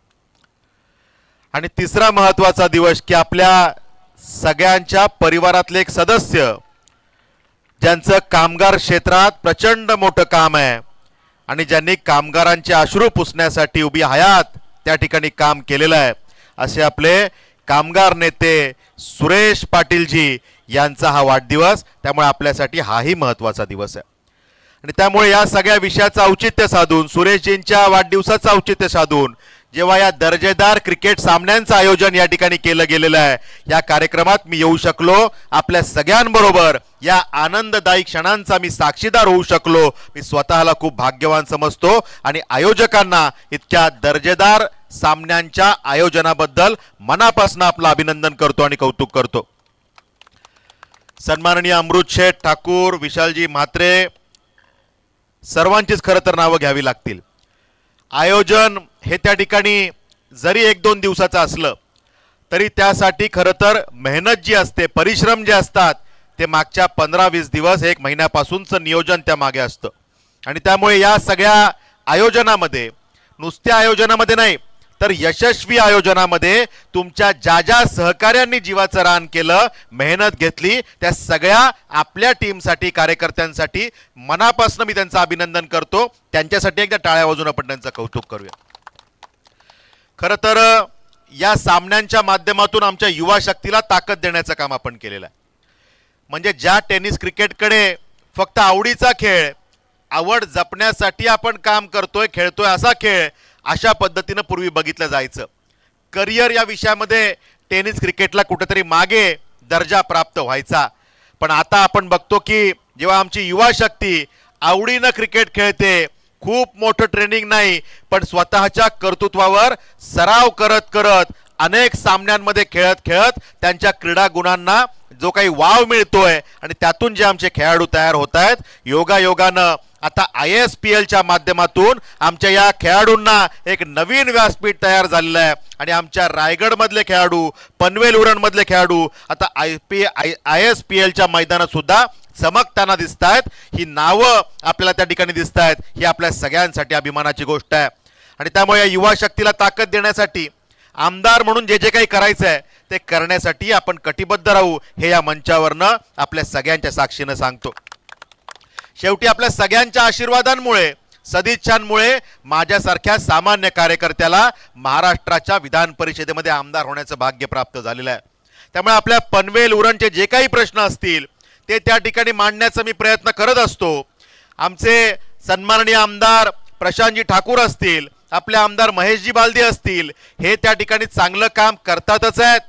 आणि तिसरा महत्त्वाचा दिवस की आपल्या सगळ्यांच्या परिवारातले एक सदस्य ज्यांचं कामगार क्षेत्रात प्रचंड मोठं काम आहे आणि ज्यांनी कामगारांचे अश्रू पुसण्यासाठी उभी हयात त्या ठिकाणी काम केलेलं आहे, असे आपले कामगार नेते सुरेश पाटीलजी यांचा हा वाढदिवस. त्यामुळे आपल्यासाठी हाही महत्त्वाचा दिवस आहे आणि त्यामुळे या सगळ्या विषयाचं औचित्य साधून, सुरेशजींच्या वाढदिवसाचं औचित्य साधून जेव्हा या दर्जेदार क्रिकेट सामन्यांचं आयोजन या ठिकाणी केलं गेलेलं आहे, या कार्यक्रमात मी येऊ शकलो, आपल्या सगळ्यांबरोबर या आनंददायी क्षणांचा मी साक्षीदार होऊ शकलो. मी स्वतःला खूप भाग्यवान समजतो आणि आयोजकांना इतक्या दर्जेदार सामन्यांच्या आयोजनाबद्दल मनापासून आपलं अभिनंदन करतो आणि कौतुक करतो. सन्माननीय अमृत शेठ ठाकूर, विशालजी म्हात्रे सर्वांचीच खरं तर नावं घ्यावी लागतील. आयोजन हे त्या ठिकाणी जरी 1-2 दिवसाचं असलं तरी त्यासाठी खरं तर मेहनत जी असते, परिश्रम जे असतात ते मागच्या 15-20 दिवस 1 महिन्यापासूनचं नियोजन त्या मागे असतं. आणि त्यामुळे या सगळ्या आयोजनामध्ये, नुसत्या आयोजनामध्ये नाही तर यशस्वी आयोजनामध्ये तुमच्या ज्या सहकार्यांनी जीवाचं रान केलं, मेहनत घेतली, त्या सगळ्या आपल्या टीमसाठी, कार्यकर्त्यांसाठी मनापासून मी त्यांचं अभिनंदन करतो. त्यांच्यासाठी एकदा टाळ्या वाजवून आपण त्यांचं कौतुक करूया. खरं तर या सामन्यांच्या माध्यमातून आमच्या युवा शक्तीला ताकद देण्याचं काम आपण केलेलं आहे. म्हणजे ज्या टेनिस क्रिकेटकडे फक्त आवडीचा खेळ, आवड जपण्यासाठी आपण काम करतोय, खेळतोय असा खेळ अशा पद्धतीनं पूर्वी बघितलं जायचं. करिअर या विषयामध्ये टेनिस क्रिकेटला कुठेतरी मागे दर्जा प्राप्त व्हायचा. पण आता आपण बघतो की जेव्हा आमची युवा शक्ती आवडीनं क्रिकेट खेळते, खूप मोठं ट्रेनिंग नाही पण स्वतःच्या कर्तृत्वावर सराव करत करत अनेक सामन्यांमध्ये खेळत खेळत त्यांच्या क्रीडा गुणांना जो काही वाव मिळतोय आणि त्यातून जे आमचे खेळाडू तयार होत आहेत, योगायोगानं आता ISPLच्या माध्यमातून आमच्या या खेळाडूंना एक नवीन व्यासपीठ तयार झालेलं आहे आणि आमच्या रायगडमधले खेळाडू, पनवेल उरणमधले खेळाडू आता ISPLच्या मैदानात सुद्धा चमकताना दिसत आहेत. ही नावं आपल्याला त्या ठिकाणी दिसत आहेत. ही आपल्या सगळ्यांसाठी अभिमानाची गोष्ट आहे आणि त्यामुळे या युवा शक्तीला ताकद देण्यासाठी आमदार म्हणून जे जे काही करायचं आहे ते करण्यासाठी आपण कटिबद्ध राहू, हे या मंचावरनं आपल्या सगळ्यांच्या साक्षीनं सांगतो. शेवटी आपल्या सगळ्यांच्या आशीर्वादांमुळे, सदिच्छांमुळे माझ्यासारख्या सामान्य कार्यकर्त्याला महाराष्ट्राच्या विधान परिषदेमध्ये आमदार होण्याचं भाग्य प्राप्त झालेलं आहे. त्यामुळे आपल्या पनवेल उरणचे जे काही प्रश्न असतील ते त्या ठिकाणी मांडण्याचा मी प्रयत्न करत असतो. आमचे सन्माननीय आमदार प्रशांतजी ठाकूर असतील, आपले आमदार महेशजी बालदी असतील, हे त्या ठिकाणी चांगलं काम करतातच आहेत,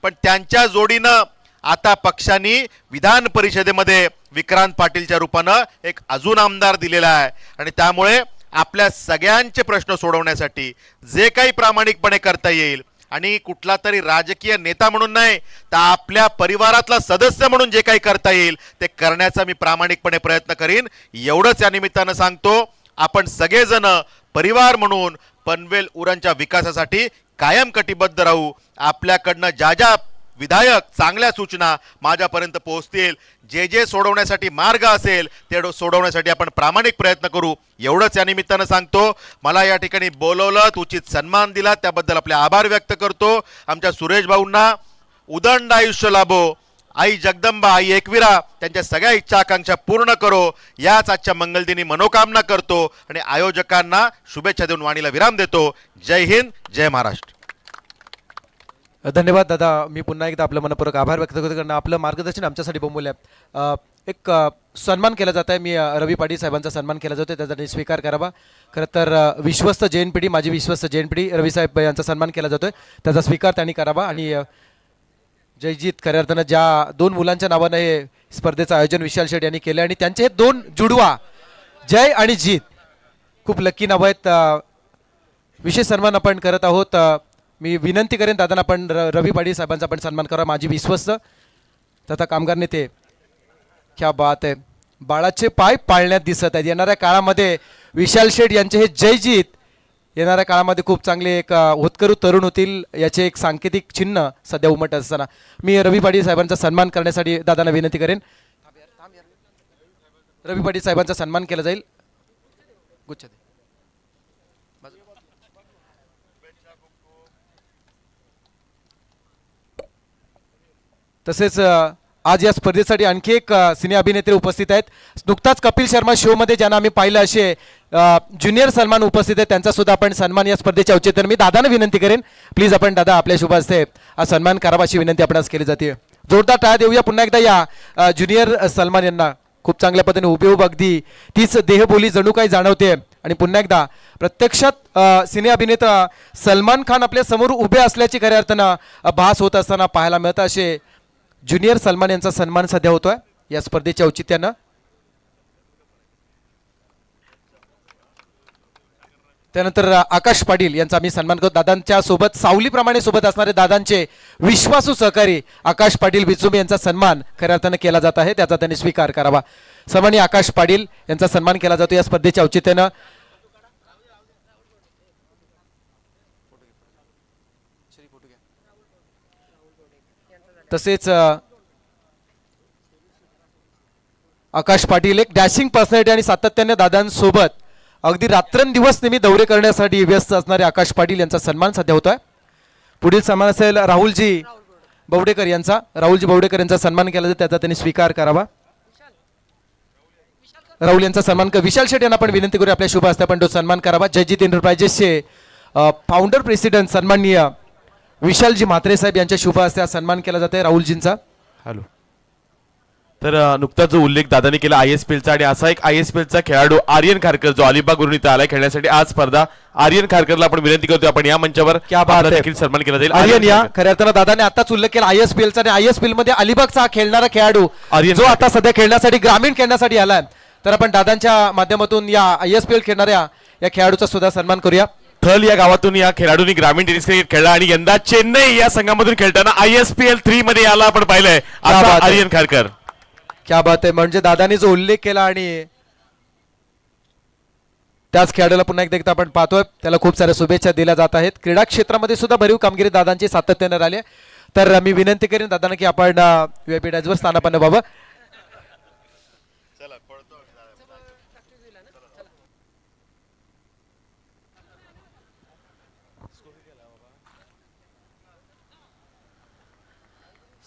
पण त्यांच्या जोडीनं आता पक्षांनी विधान परिषदेमध्ये विक्रांत पाटीलच्या रूपानं एक अजून आमदार दिलेला आहे आणि त्यामुळे आपल्या सगळ्यांचे प्रश्न सोडवण्यासाठी जे काही प्रामाणिकपणे करता येईल आणि कुठला तरी राजकीय नेता म्हणून नाही तर आपल्या परिवारातला सदस्य म्हणून जे काही करता येईल ते करण्याचा मी प्रामाणिकपणे प्रयत्न करीन. एवढंच या निमित्तानं सांगतो. आपण सगळेजण परिवार म्हणून पनवेल उरणच्या विकासासाठी कायम कटिबद्ध राहू. आपल्याकडनं ज्या ज्या विधायक चांगल्या सूचना माझ्यापर्यंत पोहोचतील, जे जे सोडवण्यासाठी मार्ग असेल ते सोडवण्यासाठी आपण प्रामाणिक प्रयत्न करू. एवढंच या निमित्तानं सांगतो. मला या ठिकाणी बोलवलं, उचित सन्मान दिला, त्याबद्दल आपले आभार व्यक्त करतो. आमच्या सुरेश भाऊंना उदंड आयुष्य लाभो, आई जगदंबा, आई एकविरा त्यांच्या सगळ्या इच्छा आकांक्षा पूर्ण करो, याच आजच्या मंगलदिनी मनोकामना करतो आणि आयोजकांना शुभेच्छा देऊन वाणीला विराम देतो. जय हिंद, जय महाराष्ट्र. धन्यवाद दादा. मी पुन्हा एकदा आपलं मनपूर्वक आभार व्यक्त करतो, कारण आपलं मार्गदर्शन आमच्यासाठी बहुमूल्य आहे. एक सन्मान केला जात आहे. मी रवी पाटील साहेबांचा सन्मान केला जातो, त्याचा स्वीकार करावा. खरं तर विश्वस्त JNPD, माझी विश्वस्त JNPD रवी साहेब यांचा सन्मान केला जातोय, त्याचा स्वीकार त्यांनी करावा. आणि जयजीत खऱ्या अर्थानं ज्या दोन मुलांच्या नावानं हे स्पर्धेचं आयोजन विशाल शेठ यांनी केलं आणि त्यांचे हे दोन जुडवा जय आणि जीत खूप लकी नाव आहेत. विशेष सन्मान आपण करत आहोत. मी विनंती करेन दादांना आपण रवी पाटील साहेबांचा आपण सन्मान करा. माझी विश्वस्त तथा कामगार नेते. क्या बात आहे. बाळाचे पाय पाळण्यात दिसत आहेत. येणाऱ्या काळामध्ये विशाल शेठ यांचे हे जयजीत येणाऱ्या काळामध्ये खूप चांगले एक होतकरू तरुण होतील, याचे एक सांकेतिक चिन्ह सध्या उमटत असताना मी रवी पाटील साहेबांचा सन्मान करण्यासाठी दादांना विनंती करेन. रवी पाटील साहेबांचा सन्मान केला जाईल. गुच्छ दे. तसेच आज या स्पर्धेसाठी आणखी एक सिने अभिनेत्री उपस्थित आहेत. नुकताच कपिल शर्मा शो मध्ये ज्यांना आम्ही पाहिलं असे ज्युनियर सलमान उपस्थित आहेत, त्यांचा सुद्धा आपण सन्मान या स्पर्धेच्या औचित्याने मी दादांना विनंती करेन, प्लीज आपण दादा आपल्या शुभ हस्ते हा सन्मान करावा अशी विनंती आपणास केली जाते. जोरदार टाळ्या देऊया पुन्हा एकदा या ज्युनियर सलमान यांना. खूप चांगल्या पद्धतीने हुबेहूब अगदी तीच देहबोली जणू काही जाणवते आणि पुन्हा एकदा प्रत्यक्षात सिने अभिनेता सलमान खान आपल्या समोर उभे असल्याची खऱ्या अर्थानं भास होत असताना पाहायला मिळतं. असे ज्युनियर सलमान यांचा सन्मान सध्या होतोय या स्पर्धेच्या औचित्यानं. त्यानंतर आकाश पाटील यांचा आम्ही सन्मान करतो. दादांच्या सोबत सावलीप्रमाणे सोबत असणारे दादांचे विश्वासू सहकारी आकाश पाटील बिचुमे यांचा सन्मान खऱ्या अर्थानं केला जात आहे, त्याचा त्यांनी स्वीकार करावा. सन्माननीय आकाश पाटील यांचा सन्मान केला जातो या स्पर्धेच्या औचित्यानं. तसेच आकाश पाटील एक डॅशिंग पर्सनॅलिटी आणि सातत्याने दादांसोबत अगदी रात्रंदिवस नेहमी दौरे करण्यासाठी व्यस्त असणारे आकाश पाटील यांचा सन्मान सध्या होतोय. पुढील सन्मान असेल राहुलजी बवडेकर यांचा. राहुलजी बवडेकर यांचा सन्मान केला जातो, त्याचा त्यांनी स्वीकार करावा. राहुल यांचा सन्मान विशाल शेठ यांना आपण विनंती करू आपल्या शुभ हस्ते आपण तो सन्मान करावा. जयजीत एंटरप्राइजेसचे फाउंडर प्रेसिडेंट सन्माननीय विशालजी म्हात्रे साहेब यांच्या शुभ हस्ते हा सन्मान केला जात आहे राहुलजींचा. हॅलो. तर नुकताच जो उल्लेख दादाने केला ISPLचा आणि असा एक ISPLचा खेळाडू आर्यन खारकर जो अलिबागवरून इथे आलाय खेळण्यासाठी आज स्पर्धा. आर्यन खारकरला आपण विनंती करतो आपण या मंचावर क्या बात है. देखील सन्मान केला जाईल. आर्यन या खऱ्या अर्थानं दादाने आताच उल्लेख केला ISPLचा आणि ISPL मध्ये अलिबागचा हा खेळणारा खेळाडू आर्यन जो आता सध्या खेळण्यासाठी ग्रामीण खेळण्यासाठी आलाय. तर आपण दादांच्या माध्यमातून या ISPL खेळणाऱ्या या खेळाडूचा सुद्धा सन्मान करूया. थल या गावातून या खेळाडूंनी ग्रामीण टेनिस क्रिकेट खेळला आणि यंदा चेन्नई या संघामधून खेळताना ISPL 3 मध्ये याला आपण पाहिलंय बात आता आहे. आर्यन खारकर. क्या बात आहे. म्हणजे दादानी जो उल्लेख केला आणि त्याच खेळाडूला पुन्हा एकदा आपण पाहतोय, त्याला खूप साऱ्या शुभेच्छा दिल्या जात आहेत. क्रीडा क्षेत्रामध्ये सुद्धा भरीव कामगिरी दादांची सातत्याने राहिली आहे. तर मी विनंती करेन दादांना की आपण व्यापीठाजवर स्थानापन्न व्हावं.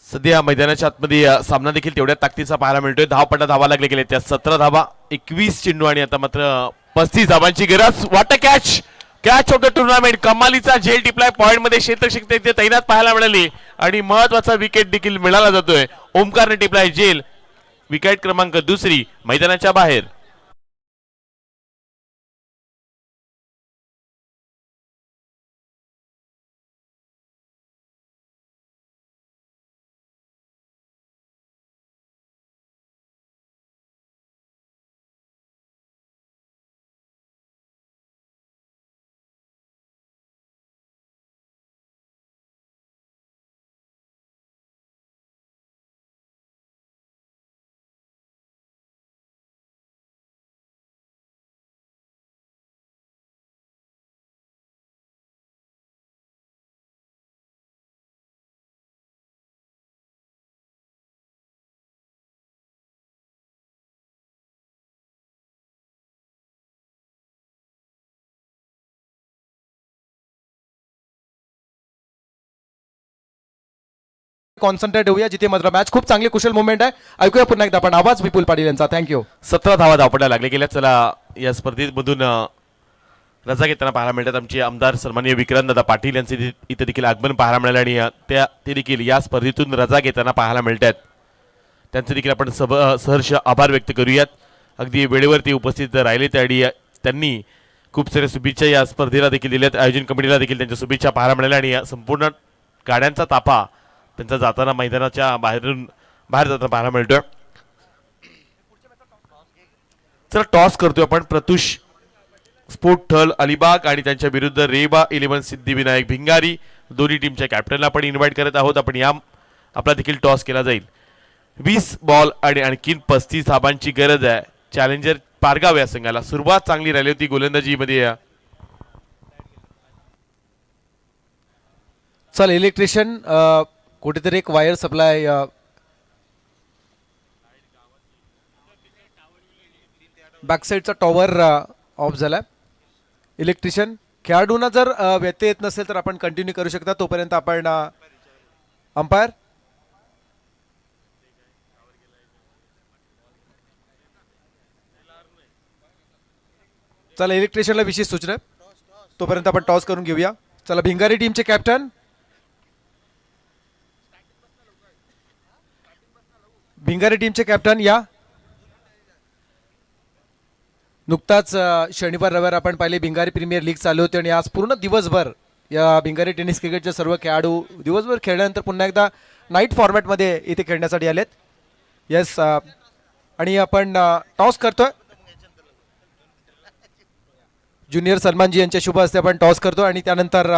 सध्या मैदानाच्या आतमध्ये सामना देखील तेवढ्या ताकदीचा पाहायला मिळतोय. धावपटा धावा लागले गेले त्या 17 धावा, 21 चेंडू आणि आता मात्र 35 धावांची गरज. वाट catch catch of the tournament. कमालीचा झेल टिपलाय. पॉइंट मध्ये क्षेत्ररक्षक इथे तैनात पाहायला मिळाली आणि महत्वाचा विकेट देखील मिळाला जातोय. ओमकारने टिपलाय झेल. विकेट क्रमांक 2 मैदानाच्या बाहेर. कॉन्सन्ट्रेट होऊया जिथे मात्र मॅच खूप चांगली कुशल मुवमेंट आहे. ऐकूया पुन्हा एकदा आपण आवाज विपुल पाटील यांचा. थँक्यू. 17 धावा धावपट्या लागले गेल्या. चला या स्पर्धेमधून रजा घेताना पाहायला मिळतात आमचे आमदार सन्माननीय विक्रांतदादा पाटील यांचे इथे देखील आगमन पाहायला मिळालं आणि ते देखील या स्पर्धेतून रजा घेताना पाहायला मिळतात. त्यांचे देखील आपण सहर्ष आभार व्यक्त करूयात. अगदी वेळेवरती उपस्थित राहिले आणि त्यांनी खूप साऱ्या शुभेच्छा या स्पर्धेला देखील दिल्यात. आयोजन कमिटीला देखील त्यांच्या शुभेच्छा पाहायला मिळाल्या आणि या संपूर्ण गाड्यांचा ताफा त्यांचा जाताना मैदानाच्या बाहेर जाताना पाहायला मिळतोय. चला टॉस करतोय आपण. प्रतुष स्पोर्ट थल अलिबाग आणि त्यांच्या विरुद्ध रेवा 11 सिद्धिविनायक भिंगारी दोन्ही टीमच्या कॅप्टनला आपण इन्व्हाइट करत आहोत. आपण या आपला देखील टॉस केला जाईल. 20 बॉल आणि आणखीन 35 धाबांची गरज आहे चॅलेंजर पारगाव या संघाला. सुरुवात चांगली राहिली होती गोलंदाजीमध्ये. चल इलेक्ट्रिशियन कुठेतरी एक वायर सप्लाय बॅकसाईडचा टॉवर ऑफ झालाय. इलेक्ट्रिशियन खेळाडूंना जर व्यत्यय येत नसेल तर आपण कंटिन्यू करू शकता. तोपर्यंत आपण अंपायर चला इलेक्ट्रिशियनला विशेष सूचना आहे. तोपर्यंत आपण टॉस करून घेऊया. चला भिंगारी टीमचे कॅप्टन भिंगारी टीमचे कॅप्टन या. नुकताच शनिवार रविवार आपण पाहिले भिंगारी प्रीमियर लीग चालू होते आणि आज पूर्ण दिवसभर या भिंगारी टेनिस क्रिकेटचे सर्व खेळाडू दिवसभर खेळल्यानंतर पुन्हा एकदा नाईट फॉर्मॅटमध्ये इथे खेळण्यासाठी आलेत. येस आणि आपण टॉस करतोय. ज्युनियर सलमानजी यांच्या शुभ हस्ते आपण टॉस करतो आणि त्यानंतर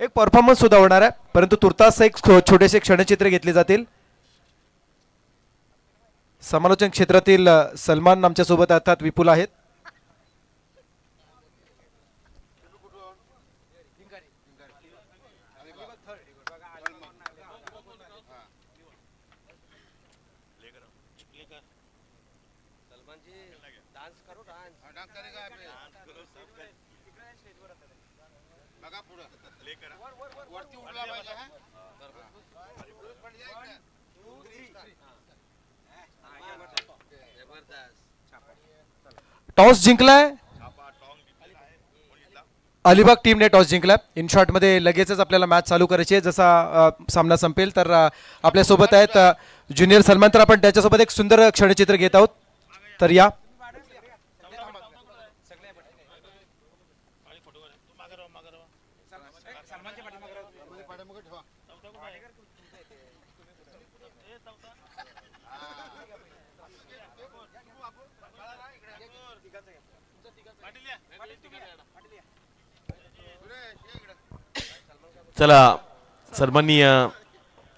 एक परफॉर्मन्स सुद्धा होणार आहे. परंतु तुर्तास एक छोटेसे क्षणचित्र घेतले जातील. समालोचन क्षेत्रातील सलमान आमच्या सोबत अर्थात विपुल आहेत. टॉस जिंकलाय अलिबाग टीमने. टॉस जिंकलाय. इन शॉर्ट मध्ये लगेचच आपल्याला मॅच चालू करायची आहे. जसा सामना संपेल तर आपल्या सोबत आहेत ज्युनियर सलमान. तर आपण त्याच्यासोबत एक सुंदर क्षणचित्र घेत आहोत. तर या चला सन्माननीय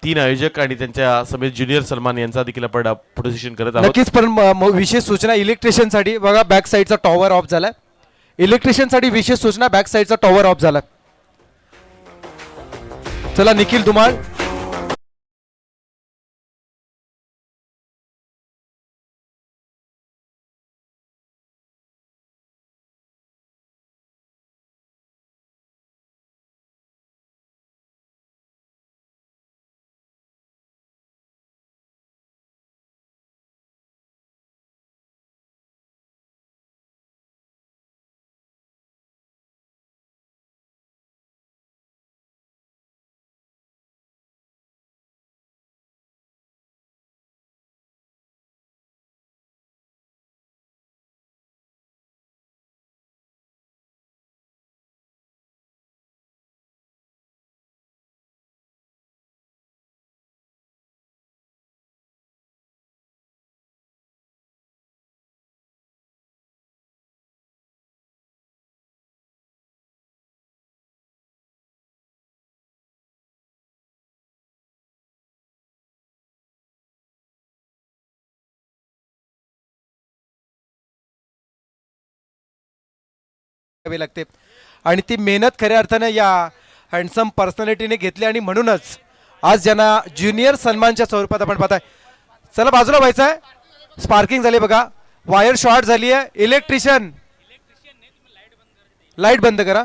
3 आयोजक आणि त्यांच्या समेत ज्युनियर सलमान यांचा देखील आपण प्रोसेशन करत आहोत. नक्कीच. पण विशेष सूचना इलेक्ट्रिशियनसाठी बघा, बॅक साईडचा टॉवर ऑफ झालाय. इलेक्ट्रिशियनसाठी विशेष सूचना, बॅक साईडचा टॉवर ऑफ झाला. चला निखिल धुमाळ. करावी लागते आणि ती मेहनत खऱ्या अर्थानं या हँडसम पर्सनॅलिटीने घेतली आणि म्हणूनच आज ज्यांना ज्युनियर सन्मानच्या स्वरूपात आपण पाहताय. चला बाजूला व्हायचं आहे. स्पार्किंग झाली बघा, वायर शॉर्ट झाली आहे. इलेक्ट्रिशियन लाईट बंद करा.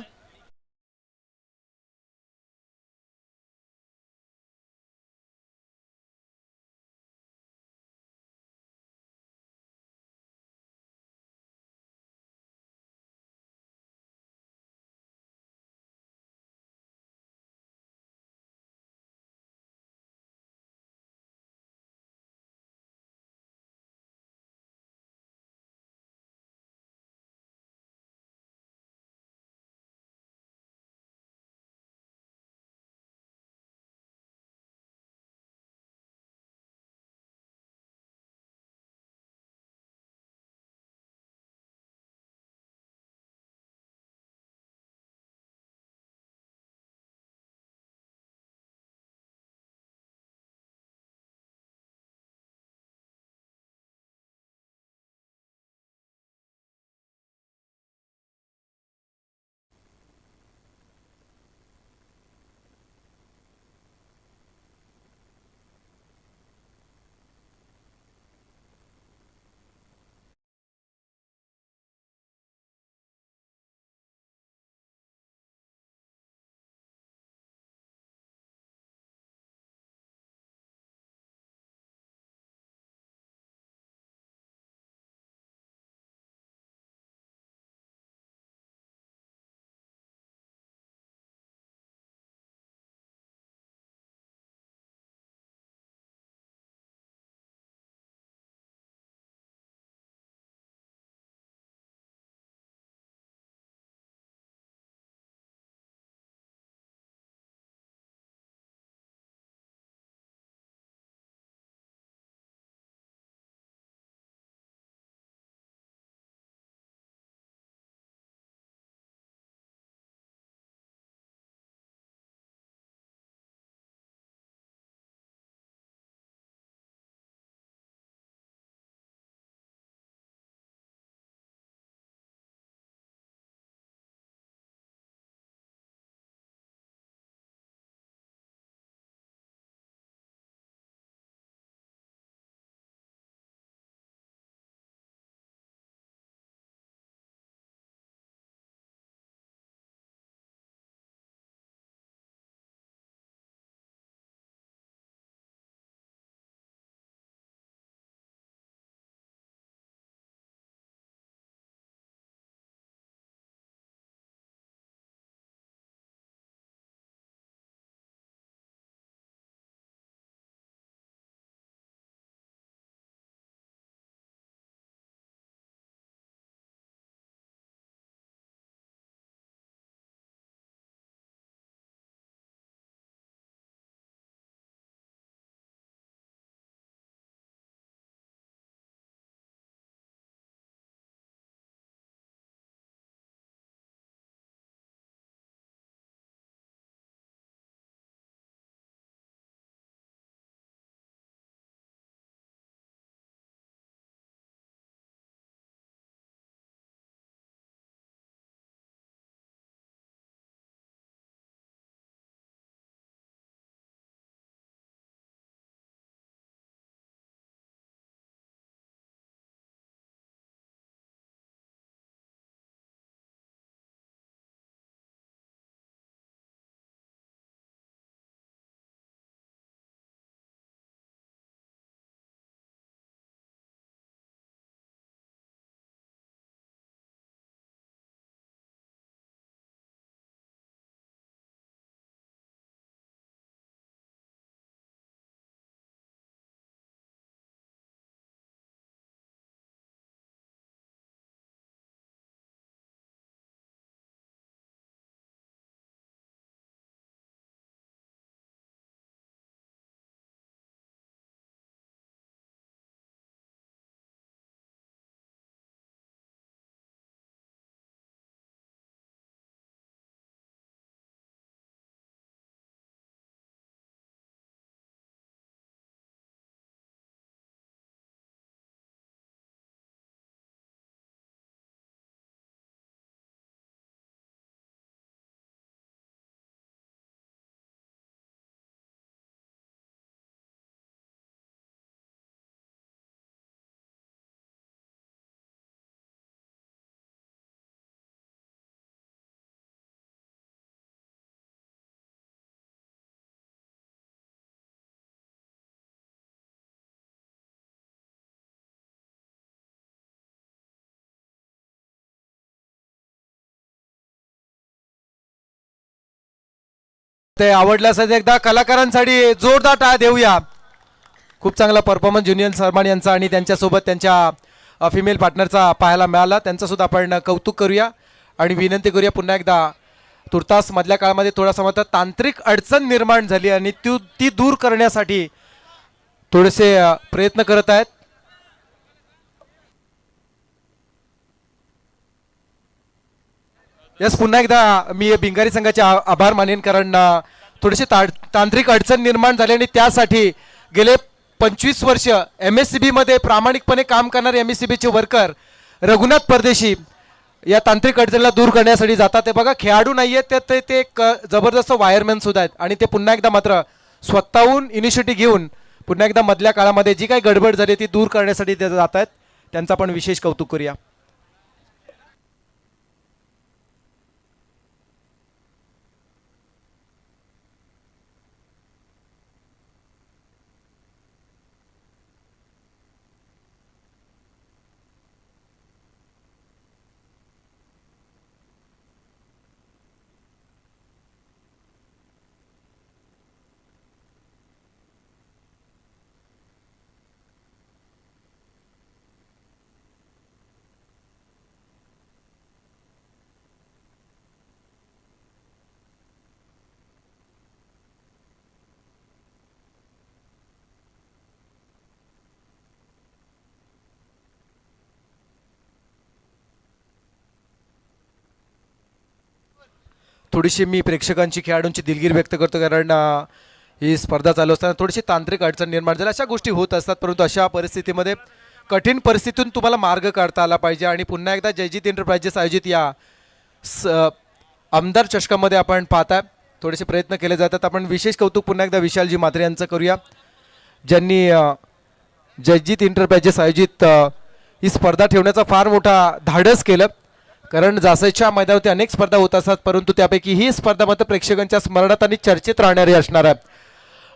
ते आवडलं असेल एकदा कलाकारांसाठी जोरदार टाळ्या देऊया. खूप चांगला परफॉर्मन्स ज्युनियर सलमान यांचा आणि त्यांच्यासोबत त्यांच्या फिमेल पार्टनरचा पाहायला मिळाला. त्यांचं सुद्धा आपण कौतुक करूया आणि विनंती करूया पुन्हा एकदा. तुर्तास मधल्या काळामध्ये थोडासा मात्र तांत्रिक अडचण निर्माण झाली आणि ती दूर करण्यासाठी थोडेसे प्रयत्न करत आहेत. यस, पुन्हा एकदा मी भिंगारी संघाचे आभार मानेन, कारण थोडीशी तांत्रिक अडचण निर्माण झाली आणि त्यासाठी गेले 25 वर्ष MSCB मध्ये प्रामाणिकपणे काम करणारे MSCBचे वर्कर रघुनाथ परदेशी या तांत्रिक अडचणीला दूर करण्यासाठी जातात. ते बघा, खेळाडू नाही आहेत त्यात, ते एक जबरदस्त वायरमॅन सुद्धा आहेत आणि ते पुन्हा एकदा मात्र स्वतःहून इनिशिएटिव्ह घेऊन पुन्हा एकदा मधल्या काळामध्ये जी काही गडबड झाली ती दूर करण्यासाठी ते जात आहेत. त्यांचं आपण विशेष कौतुक करूया. थोडीशी मी प्रेक्षकांची खेळाडूंची दिलगिरी व्यक्त करतो, कारण ही स्पर्धा चालू असताना थोडीशी तांत्रिक अडचण निर्माण झाली. अशा गोष्टी होत असतात, परंतु अशा परिस्थितीमध्ये कठीण परिस्थितीतून तुम्हाला मार्ग काढता आला पाहिजे. आणि पुन्हा एकदा जयजीत एंटरप्राइजेस आयोजित या आमदार चषकामध्ये आपण पाहताय थोडेसे प्रयत्न केले जातात. आपण विशेष कौतुक पुन्हा एकदा विशालजी म्हात्रे यांचं करूया, ज्यांनी जयजीत एंटरप्राइजेस आयोजित ही स्पर्धा ठेवण्याचा फार मोठा धाडस केलं. कारण जासईच्या मैदानावरती अनेक स्पर्धा होत असतात, परंतु त्यापैकी ही स्पर्धा मात्र प्रेक्षकांच्या स्मरणात आणि चर्चेत राहणारी असणार आहे.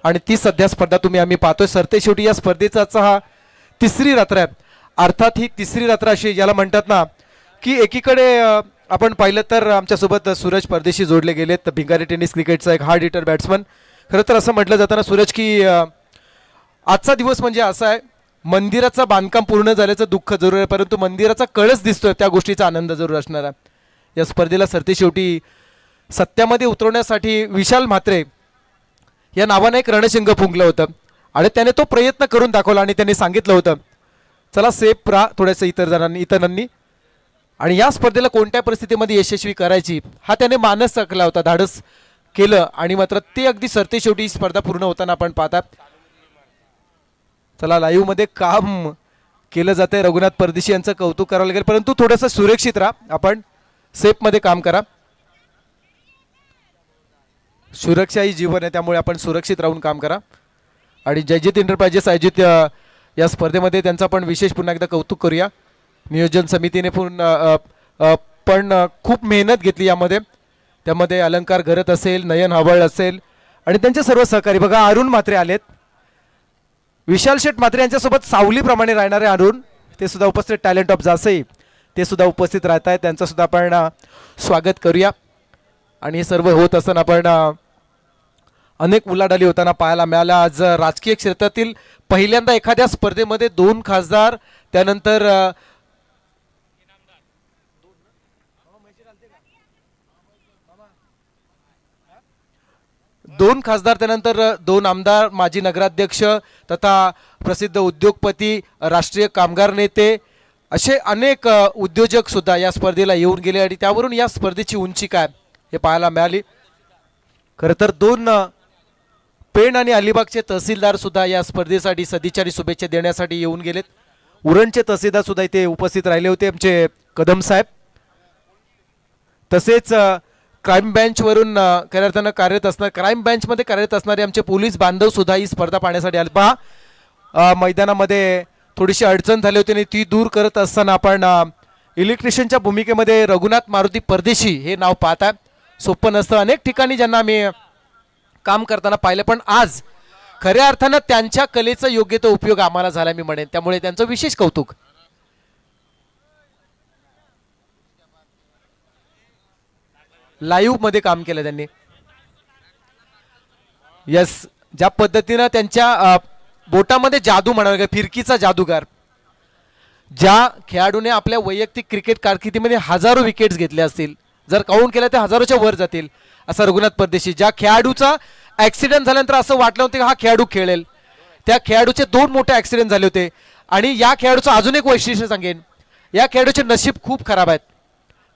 आणि ती सध्या स्पर्धा आम्ही पाहतोय. सरते शेवटी या स्पर्धेचा हा तिसरी रात्र आहे. अर्थात ही तिसरी रात्र अशी याला म्हणतात ना, की एकीकडे आपण पाहिलं तर आमच्यासोबत सूरज परदेशी जोडले गेलेत, भिंगारी टेनिस क्रिकेटचा एक हार्ड हिटर बॅट्समन. खरं तर असं म्हटलं जातं ना सूरज, की आजचा दिवस म्हणजे असा आहे, मंदिराचं बांधकाम पूर्ण झाल्याचं दुःख जरूर आहे, परंतु मंदिराचा कळस दिसतोय त्या गोष्टीचा आनंद जरूर असणार आहे. या स्पर्धेला सरते शेवटी सत्यामध्ये उतरवण्यासाठी विशाल म्हात्रे या नावाने एक रणशिंग फुंकलं होतं आणि त्याने तो प्रयत्न करून दाखवला. आणि त्यांनी सांगितलं होतं, चला सेफ राहा थोड्यासं इतरांनी, आणि या स्पर्धेला कोणत्या परिस्थितीमध्ये यशस्वी करायची हा त्याने मानस आखला होता, धाडस केलं. आणि मात्र ते अगदी सरते शेवटी ही स्पर्धा पूर्ण होताना आपण पाहतात. चला, लाईव्ह मध्ये काम केलं जात आहे. रघुनाथ परदेशी यांचं कौतुक करावं लागेल, परंतु थोडंसं सुरक्षित राहा, आपण सेफ मध्ये काम करा. सुरक्षा ही जीवन आहे, त्यामुळे आपण सुरक्षित राहून काम करा. आणि जयजीत एंटरप्राइजेस आयोजित या स्पर्धेमध्ये त्यांचं आपण विशेष पुन्हा एकदा कौतुक करूया. नियोजन समितीने पण खूप मेहनत घेतली यामध्ये. त्यामध्ये अलंकार घरत असेल, नयन हवळ असेल आणि त्यांचे सर्व सहकारी. बघा, अरुण म्हात्रे आलेत, विशाल शेठ म्हात्रे यांच्यासोबत सावलीप्रमाणे राहणारे अरुण, ते सुद्धा उपस्थित. टॅलेंट ऑफ जासई ते सुद्धा उपस्थित राहत आहेत, त्यांचं सुद्धा आपण स्वागत करूया. आणि हे सर्व होत असताना आपण अनेक उलाढाली होताना पाहायला मिळाल्या. आज राजकीय क्षेत्रातील पहिल्यांदा एखाद्या स्पर्धेमध्ये 2 खासदार, त्यानंतर दोन खासदार, त्यानंतर 2 आमदार, माजी नगराध्यक्ष तथा प्रसिद्ध उद्योगपती, राष्ट्रीय कामगार नेते, असे अनेक उद्योजक सुद्धा या स्पर्धेला येऊन गेले. आणि त्यावरून या स्पर्धेची उंची काय हे पाहायला मिळाली. खरं तर 2 पेण आणि अलिबागचे तहसीलदार सुद्धा या स्पर्धेसाठी सदिच्छा आणि शुभेच्छा देण्यासाठी येऊन गेलेत. उरणचे तहसीलदार सुद्धा इथे उपस्थित राहिले होते, आमचे कदम साहेब. तसेच क्राईम बेंचवरून खऱ्या अर्थानं कार्यरत असणार, क्राईम बेंचमध्ये कार्यरत असणारे आमचे पोलीस बांधव सुद्धा ही स्पर्धा पाहण्यासाठी आले. पहा, मैदानामध्ये थोडीशी अडचण झाली होती आणि ती दूर करत असताना आपण इलेक्ट्रिशियनच्या भूमिकेमध्ये रघुनाथ मारुती परदेशी हे नाव पाहत आहे. सोपं नसतं, अनेक ठिकाणी ज्यांना आम्ही काम करताना पाहिलं, पण आज खऱ्या अर्थानं त्यांच्या कलेचा योग्य तो उपयोग आम्हाला झाला मी म्हणेन, त्यामुळे त्यांचं विशेष कौतुक. लाईव्ह मध्ये काम केलं त्यांनी. यस, ज्या पद्धतीनं त्यांच्या बोटामध्ये जादू म्हणावं लागेल, फिरकीचा जादूगार, ज्या खेळाडूने आपल्या वैयक्तिक क्रिकेट कारकिर्दीमध्ये हजारो विकेट्स घेतल्या असतील, जर काउंट केलं तर हजारोच्या वर जातील, असा रघुनाथ परदेशी, ज्या खेळाडूचा ऍक्सिडेंट झाल्यानंतर असं वाटलं होतं की हा खेळाडू खेळेल, त्या खेळाडूचे 2 मोठे ऍक्सिडेंट झाले होते. आणि या खेळाडूचं अजून एक वैशिष्ट्य सांगेन, या खेळाडूचे नशीब खूप खराब आहेत,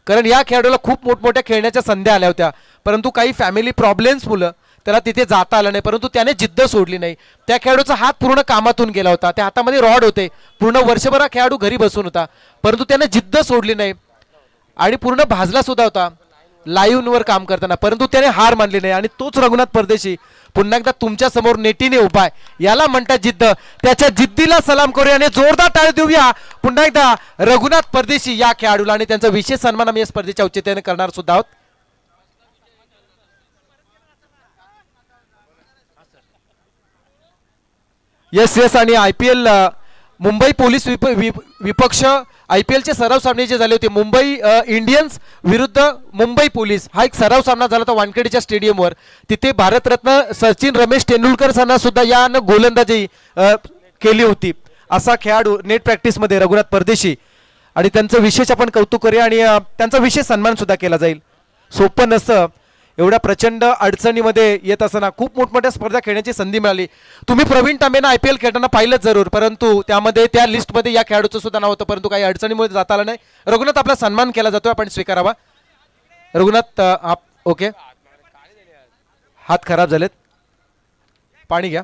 कारण या खेळाडूला खूप मोठमोठ्या खेळण्याच्या संध्या आल्या होत्या, परंतु काही फॅमिली प्रॉब्लेम्समुळे त्याला तिथे जाता आलं नाही, परंतु त्याने जिद्द सोडली नाही. त्या खेळाडूचा हात पूर्ण कामातून गेला होता, त्या हातामध्ये रॉड होते, पूर्ण वर्षभर हा खेळाडू घरी बसून होता, परंतु त्याने जिद्द सोडली नाही आणि पूर्ण भाजला सुद्धा होता लाईव्हवर काम करताना, परंतु त्याने हार मानली नाही. आणि तोच रघुनाथ परदेशी पुन्हा एकदा तुमच्या समोर नेटीने उभा आहे, याला म्हणतात जिद्द. त्याच्या जिद्दीला सलाम करूया आणि जोरदार टाळी देऊया पुन्हा एकदा रघुनाथ परदेशी या खेळाडूला, आणि त्यांचा विशेष सन्मान आम्ही या स्पर्धेच्या औचित्याने करणार सुद्धा आहोत. येस येस, आणि IPL मुंबई पोलीस विपक्ष IPL चे सराव सामने जे झाले होते, मुंबई इंडियन्स विरुद्ध मुंबई पोलीस, हा एक सराव सामना झाला होता वानखेडेच्या स्टेडियमवर. तिथे भारतरत्न सचिन रमेश तेंडुलकर यांना सुद्धा यानं गोलंदाजी केली होती. असा खेळाडू नेट प्रॅक्टिसमध्ये रघुनाथ परदेशी, आणि त्यांचं विशेष आपण कौतुक करूया आणि त्यांचा विशेष सन्मान सुद्धा केला जाईल. सोपं नसतं, एवढ्या प्रचंड अडचणीमध्ये येत असताना खूप मोठमोठ्या स्पर्धा खेळण्याची संधी मिळाली. तुम्ही प्रवीण तांबेंना IPL खेळताना पाहिलं जरूर, परंतु त्यामध्ये त्या लिस्टमध्ये या खेळाडूचं सुद्धा नाव होतं, परंतु काही अडचणीमुळे जाता आलं नाही. रघुनाथ, आपला सन्मान केला जातोय, आपण स्वीकारावा. रघुनाथ, ओके, हात खराब झालेत, पाणी घ्या.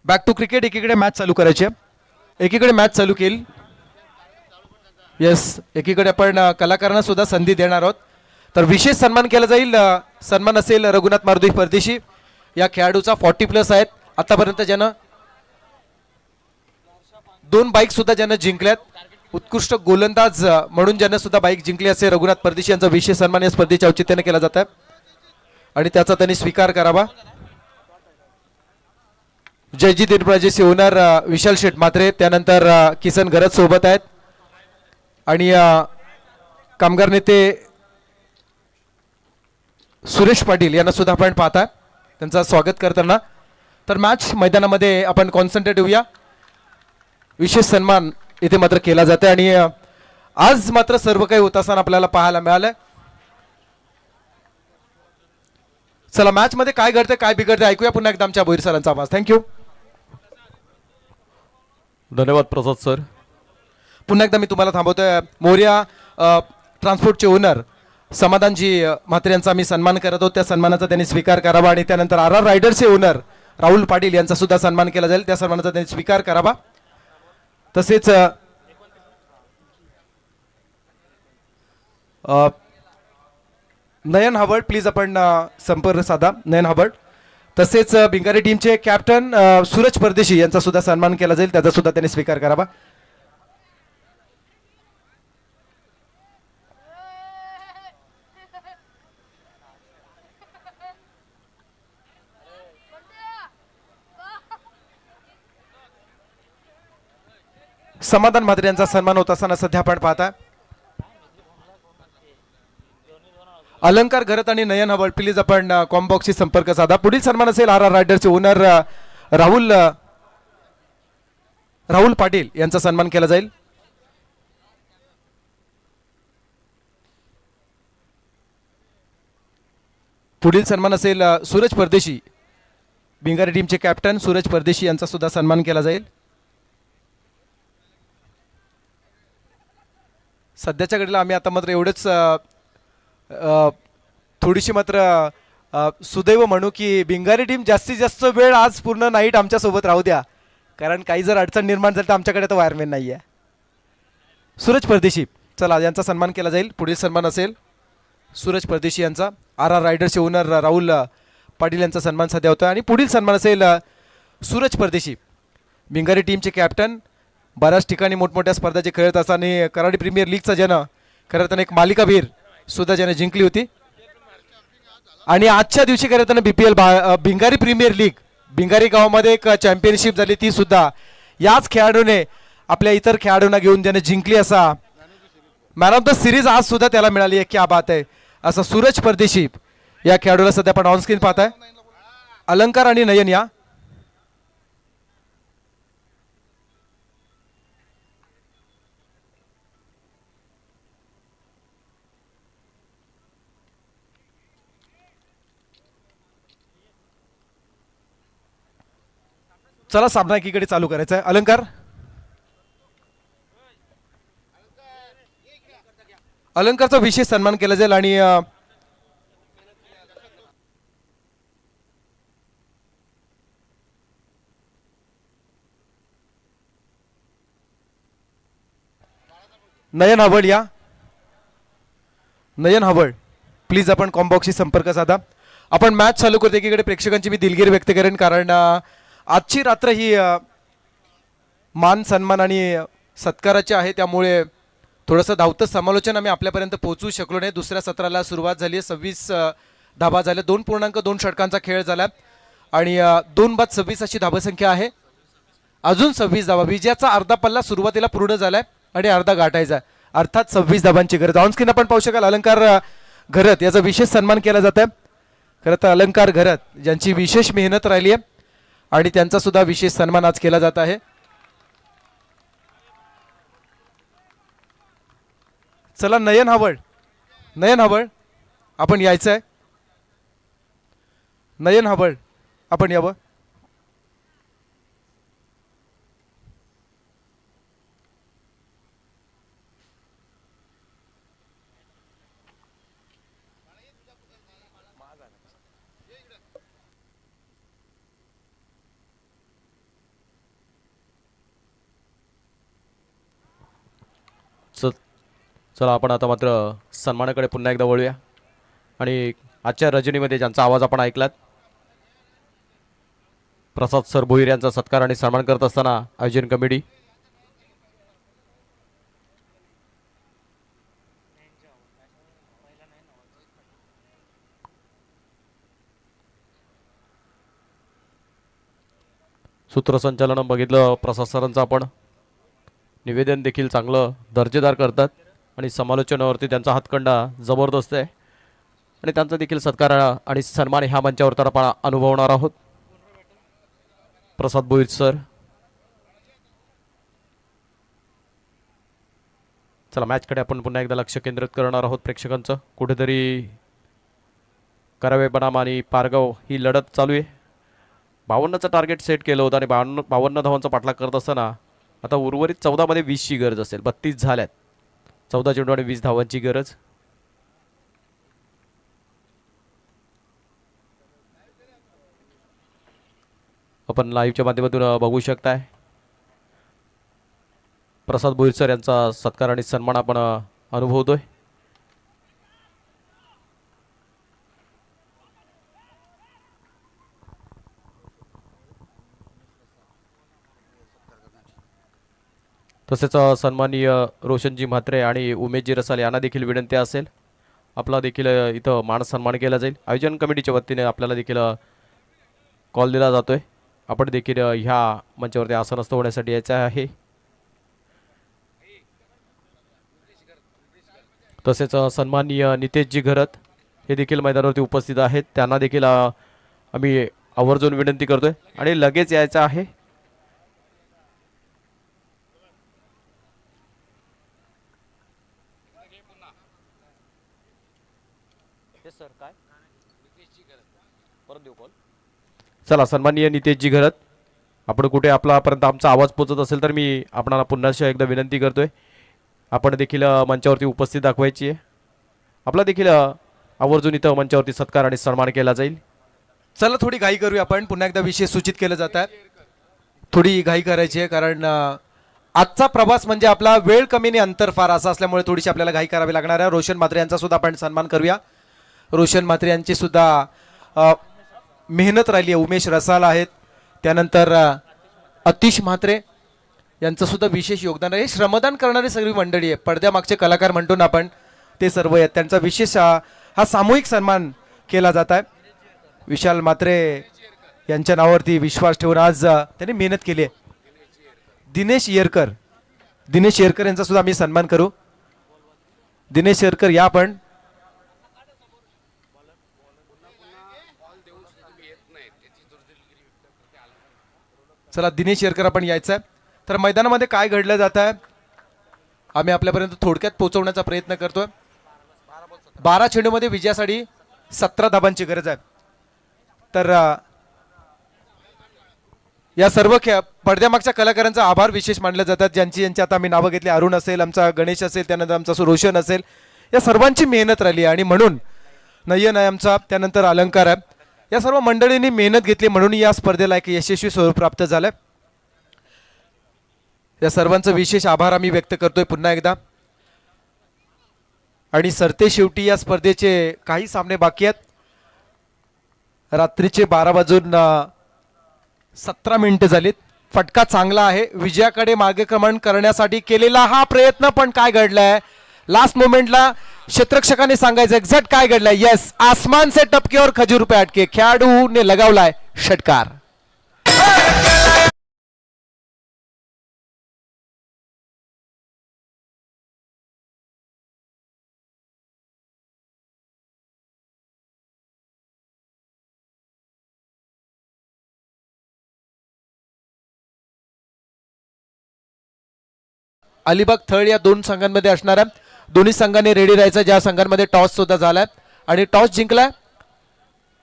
Back to cricket. एकीकडे मॅच चालू करायची आहे, एकीकडे मॅच चालू केली. येस, एकीकडे आपण कलाकारांना सुद्धा संधी देणार आहोत. तर विशेष सन्मान केला जाईल. सन्मान असेल रघुनाथ मारुती परदेशी, या खेळाडूचा 40+ आहेत आतापर्यंत, ज्यानं 2 बाईक सुद्धा ज्यानं जिंकल्यात. उत्कृष्ट गोलंदाज म्हणून ज्यानं सुद्धा बाईक जिंकली असे रघुनाथ परदेशी यांचा विशेष सन्मान या स्पर्धेच्या औचित्याने केला जात आहे आणि त्याचा त्यांनी स्वीकार करावा. जयजीत एंटरप्राइजेसचे ओनर विशाल शेठ म्हात्रे, त्यानंतर किसन गरज सोबत आहेत आणि कामगार नेते सुरेश पाटील यांना सुद्धा आपण पाहता त्यांचं स्वागत करताना. तर मॅच मैदानामध्ये आपण कॉन्सन्ट्रेट होऊया. विशेष सन्मान इथे मात्र केला जाते आणि आज मात्र सर्व काही होत असताना आपल्याला पाहायला मिळालं. चला, मॅच मध्ये काय घडते काय बिघडते ऐकूया पुन्हा एकदा आमच्या भोईर सरांचा आवाज. थँक्यू. धन्यवाद प्रसाद सर. पुन्हा एकदा मी तुम्हाला थांबवतोय. मोर्या ट्रान्सपोर्टचे ओनर समाधानजी म्हात्रे यांचा मी सन्मान करत आहोत, त्या सन्मानाचा त्यांनी स्वीकार करावा आणि त्यानंतर RR रायडर्सचे ओनर राहुल पाटील यांचा सुद्धा सन्मान केला जाईल, त्या सन्मानाचा त्यांनी स्वीकार करावा. तसेच नयन हबर्ड, प्लीज आपण संपर्क साधा, नयन हबर्ड. तसेच भिंगारी टीमचे कॅप्टन सूरज परदेशी यांचा सुद्धा सन्मान केला जाईल, त्याचा सुद्धा त्यांनी स्वीकार करावा. समाधान म्हात्रे यांचा सन्मान होत असताना सध्या आपण पाहता अलंकार घरत आणि नयन हबळ, प्लीज आपण कॉम्बॉक्सशी संपर्क साधा. पुढील सन्मान असेल RR रायडरचे ओनर राहुल पाटील यांचा सन्मान केला जाईल. पुढील सन्मान असेल सूरज परदेशी, भिंगारी टीमचे कॅप्टन सूरज परदेशी यांचा सुद्धा सन्मान केला जाईल. सध्याच्या घडीला आम्ही आता मात्र एवढंच थोडीशी मात्र सुदैव म्हणू की भिंगारी टीम जास्तीत जास्त वेळ आज पूर्ण नाईट आमच्यासोबत राहू द्या, कारण काही जर अडचण निर्माण झाली तर आमच्याकडे तर वायरमॅन नाही आहे. सूरज परदेशी, चला यांचा सन्मान केला जाईल. पुढील सन्मान असेल सूरज परदेशी यांचा, RR रायडर्सचे ओनर राहुल पाटील यांचा सन्मान सध्या होता. आणि पुढील सन्मान असेल सूरज परदेशी, भिंगारी टीमचे कॅप्टन, बऱ्याच ठिकाणी मोठमोठ्या स्पर्धा जे खेळत असताना कराडी प्रीमियर लीगचा ज्यानं खरं तर एक मालिकावीर सुद्धा ज्याने जिंकली होती आणि आजच्या दिवशी खरं तर BPL भिंगारी प्रीमियर लीग भिंगारी गावामध्ये एक चॅम्पियनशिप झाली, ती सुद्धा याच खेळाडूने आपल्या इतर खेळाडूंना घेऊन ज्याने जिंकली. असा मॅन ऑफ द सिरीज आज सुद्धा त्याला मिळाली आहे. क्या बात आहे. असा सूरज परदेशी या खेळाडूला सध्या आपण ऑन स्क्रीन पाहताय. अलंकार आणि नयन या चला सामना एकीकडे चालू करायचा आहे. अलंकार अलंकारचा विशेष सन्मान केला जाईल आणि नयन हवळ या. नयन हवळ प्लीज आपण कॉम्बॉक्सशी संपर्क साधा. आपण मॅच चालू करतो. एकीकडे प्रेक्षकांची मी दिलगिरी व्यक्त करेन कारण आजची रात्र ही मान सन्मान आणि सत्काराची आहे, त्यामुळे थोडंसं धावतं समालोचन आम्ही आपल्यापर्यंत पोहोचू शकलो नाही. दुसऱ्या सत्राला सुरुवात झाली आहे. 26 धाबा झाल्या. 2.2 षटकांचा खेळ झाला आणि 2/26 अशी धाबसंख्या आहे. अजून 26 धाबा. विजयाचा अर्धा पल्ला सुरुवातीला पूर्ण झालाय आणि अर्धा गाठायचा, अर्थात 26 धाबांची गरज. ऑन स्क्रीन आपण पाहू शकाल अलंकार घरत याचा विशेष सन्मान केला जात आहे. खरं तर अलंकार घरत ज्यांची विशेष मेहनत राहिली आहे आणि त्यांचा सुद्धा विशेष सन्मान आज केला जात आहे. चला नयन हवळ, नयन हवळ आपण यायचं आहे. नयन हवळ आपण यावं. चला आपण आता मात्र सन्मानाकडे पुन्हा एकदा वळूया. आणि आजच्या रजनीमध्ये ज्यांचा आवाज आपण ऐकलात, प्रसाद सर भोईर यांचा सत्कार आणि सन्मान करत असताना आयोजन कमिटी सूत्रसंचालन बघितलं. प्रसाद सरांचं आपण निवेदन देखील चांगलं दर्जेदार करतात आणि समालोचनावरती त्यांचा हातखंडा जबरदस्त आहे आणि त्यांचा देखील सत्कार आणि सन्मान ह्या मंचावर तर आपण अनुभवणार आहोत. प्रसाद भोईर सर. चला मॅचकडे आपण पुन्हा एकदा लक्ष केंद्रित करणार आहोत प्रेक्षकांचं. कुठेतरी करावे बनाम आणि पारगाव ही लढत चालू आहे. 52चं टार्गेट सेट केलं होतं आणि 52 धावांचा पाठलाग करत असताना आता उर्वरित 14मध्ये 20ची गरज असेल. 32 झाल्यात. 14 चेंडू आणि 20 धावांची गरज. आपण लाईव्हच्या माध्यमातून बघू शकताय. प्रसाद भोईर सर यांचा सत्कार आणि सन्मान आपण अनुभवतोय. तसेच सन्माननीय रोशनजी म्हात्रे आणि उमेशजी रसाल यांना देखील विनंती असेल, आपला देखील इथं मान सन्मान केला जाईल. आयोजन कमिटीच्या वतीने आपल्याला देखील कॉल दिला जातोय. आपण देखील ह्या मंचावरती आसनस्थ होण्यासाठी यायचं आहे. तसेच सन्माननीय नितेशजी घरत हे देखील मैदानावरती उपस्थित आहेत. त्यांना देखील आम्ही आवर्जून विनंती करतोय आणि लगेच यायचं आहे. चला सन्माननीय नितेशजी घरत, आपण कुठे आपल्यापर्यंत आमचा आवाज पोहोचत असेल तर मी आपणाला पुन्हा एकदा विनंती करतोय, आपण देखील मंचावरती उपस्थित दाखवायची आहे. आपला देखील आवर्जून इथं मंचावरती सत्कार आणि सन्मान केला जाईल. चला थोडी घाई करूया आपण. पुन्हा एकदा विषय सूचित केलं जात आहे. थोडी घाई करायची आहे कारण आजचा प्रवास म्हणजे आपला वेळ कमी आणि अंतर फार असा असल्यामुळे थोडीशी आपल्याला घाई करावी लागणार आहे. रोशन म्हात्रे यांचा सुद्धा आपण सन्मान करूया. रोशन म्हात्रे यांची सुद्धा मेहनत राहिली आहे. उमेश रसाल आहेत, त्यानंतर अतिश म्हात्रे यांचं सुद्धा विशेष योगदान आहे. श्रमदान करणारी सगळी मंडळी आहे, पडद्यामागचे कलाकार म्हणतो ना आपण, ते सर्व आहेत. त्यांचा विशेष हा सामूहिक सन्मान केला जात आहे. विशाल म्हात्रे यांच्या नावावरती विश्वास ठेवून आज त्यांनी मेहनत केली आहे. दिनेश येरकर यांचा सुद्धा आम्ही सन्मान करू. दिनेश येरकर या आपण. चला दिनेश येरकर आपण यायचं आहे. तर मैदानामध्ये काय घडलं जात आहे आम्ही आपल्यापर्यंत थोडक्यात पोहोचवण्याचा प्रयत्न करतोय. 12 चेंडूमध्ये विजयासाठी 17 धाबांची गरज आहे. तर या सर्व पडद्यामागच्या कलाकारांचा आभार विशेष मानले जातात, ज्यांची आता आम्ही नावं घेतली. अरुण असेल, आमचा गणेश असेल, त्यानंतर आमचा रोशन असेल, या सर्वांची मेहनत राहिली. आणि म्हणून नयन आहे आमचा, त्यानंतर अलंकार आहे, या सर्व मंडळींनी मेहनत घेतली म्हणून या स्पर्धेला एक यशस्वी स्वरूप प्राप्त झालंय. या सर्वांचा विशेष आभार आम्ही व्यक्त करतोय पुन्हा एकदा. आणि सरते शेवटी या स्पर्धेचे काही सामने बाकी आहेत. रात्रीचे 12 वाजून 17 मिनिटं झालीत. फटका चांगला आहे. विजयाकडे मार्गक्रमण करण्यासाठी केलेला हा प्रयत्न, पण काय घडलंय लास्ट मोमेंटला क्षेत्ररक्षकाने सांगायचं एक्झॅक्ट काय घडलंय. येस, आसमान से टपके और खजूर पे अटके, खेळाडूने लगावलाय षटकार. अलिबाग थळ या दोन संघांमध्ये असणार आहे. दोन्ही संघांनी रेडी राहायचं. ज्या संघांमध्ये टॉस सुद्धा झालाय आणि टॉस जिंकलाय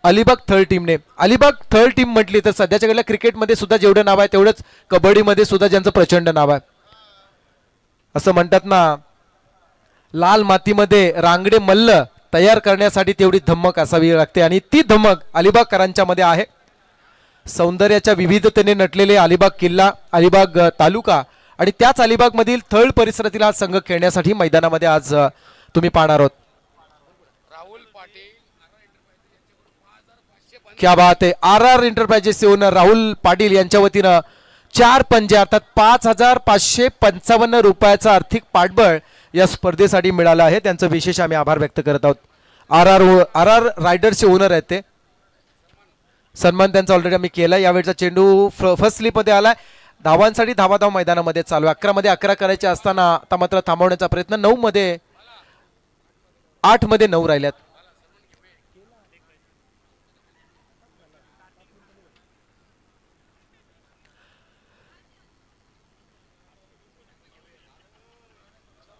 अलिबाग थळ टीमने. अलिबाग थळ टीम म्हटली तर सध्याच्या घडीला क्रिकेटमध्ये सुद्धा जेवढं नाव आहे तेवढंच कबड्डीमध्ये सुद्धा ज्यांचं प्रचंड नाव आहे. असं म्हणतात ना, लाल मातीमध्ये रांगडे मल्ल तयार करण्यासाठी तेवढी धमक असावी लागते आणि ती धमक अलिबागकरांच्या मध्ये आहे. सौंदर्याच्या विविधतेने नटलेले अलिबाग किल्ला, अलिबाग तालुका आणि त्याच अलिबाग मधील थळ परिसरातील आज संघ खेळण्यासाठी मैदानामध्ये आज तुम्ही पाहणार आहोत. क्या बात आहे. RR एंटरप्राइजेसचे ओनर राहुल पाटील यांच्या वतीनं 4 पंजे अर्थात 5,555 रुपयाचा आर्थिक पाठबळ या स्पर्धेसाठी मिळालं आहे. त्यांचं विशेष आम्ही आभार व्यक्त करत आहोत. RR रायडर्सचे ओनर आहेत ते. सन्मान त्यांचा ऑलरेडी आम्ही केला. यावेळचा चेंडू फर्स्ट स्लिपमध्ये आलाय. धावांसाठी धावाधाव मैदानामध्ये चालू आहे. 11 मध्ये 11 करायचे असताना आता मात्र थांबवण्याचा प्रयत्न. 9 मध्ये 8 मध्ये 9 राहिल्यात.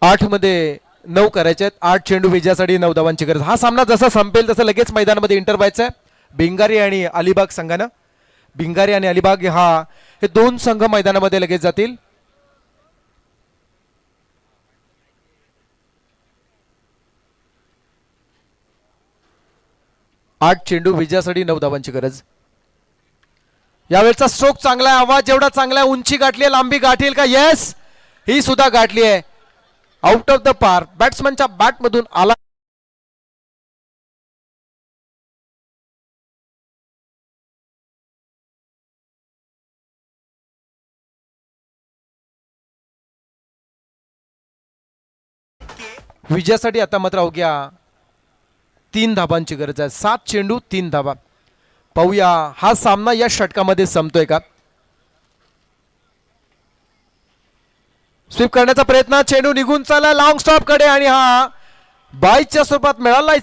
आठ मध्ये 9 करायचे आहेत. 8 चेंडू विजयासाठी 9 धावांची गरज. हा सामना जसा संपेल तसं लगेच मैदानामध्ये इंटर व्हायचं आहे. भिंगारी आणि अलिबाग संघानं. भिंगारी आणि अलिबाग हे दोन संघ मैदानामध्ये लगेच जातील. आठ चेंडू विजयासाठी 9 धावांची गरज. यावेळचा स्ट्रोक चांगला आहे. आवाज जेवढा चांगला आहे, उंची गाठली आहे, लांबी गाठील का? येस, ही सुद्धा गाठली आहे. आउट ऑफ द पार. बॅट्समनच्या बॅट मधून आला. विजयासाठी आता मात्र अवघ्या 3 धाबांची गरज आहे. 7 चेंडू 3 धाबा. पाहूया हा सामना या षटकामध्ये संपतोय का. स्वीप करण्याचा प्रयत्न. चेंडू निघून चालला लॉंग स्टॉप कडे आणि हा बाईच्या स्वरूपात मिळाला.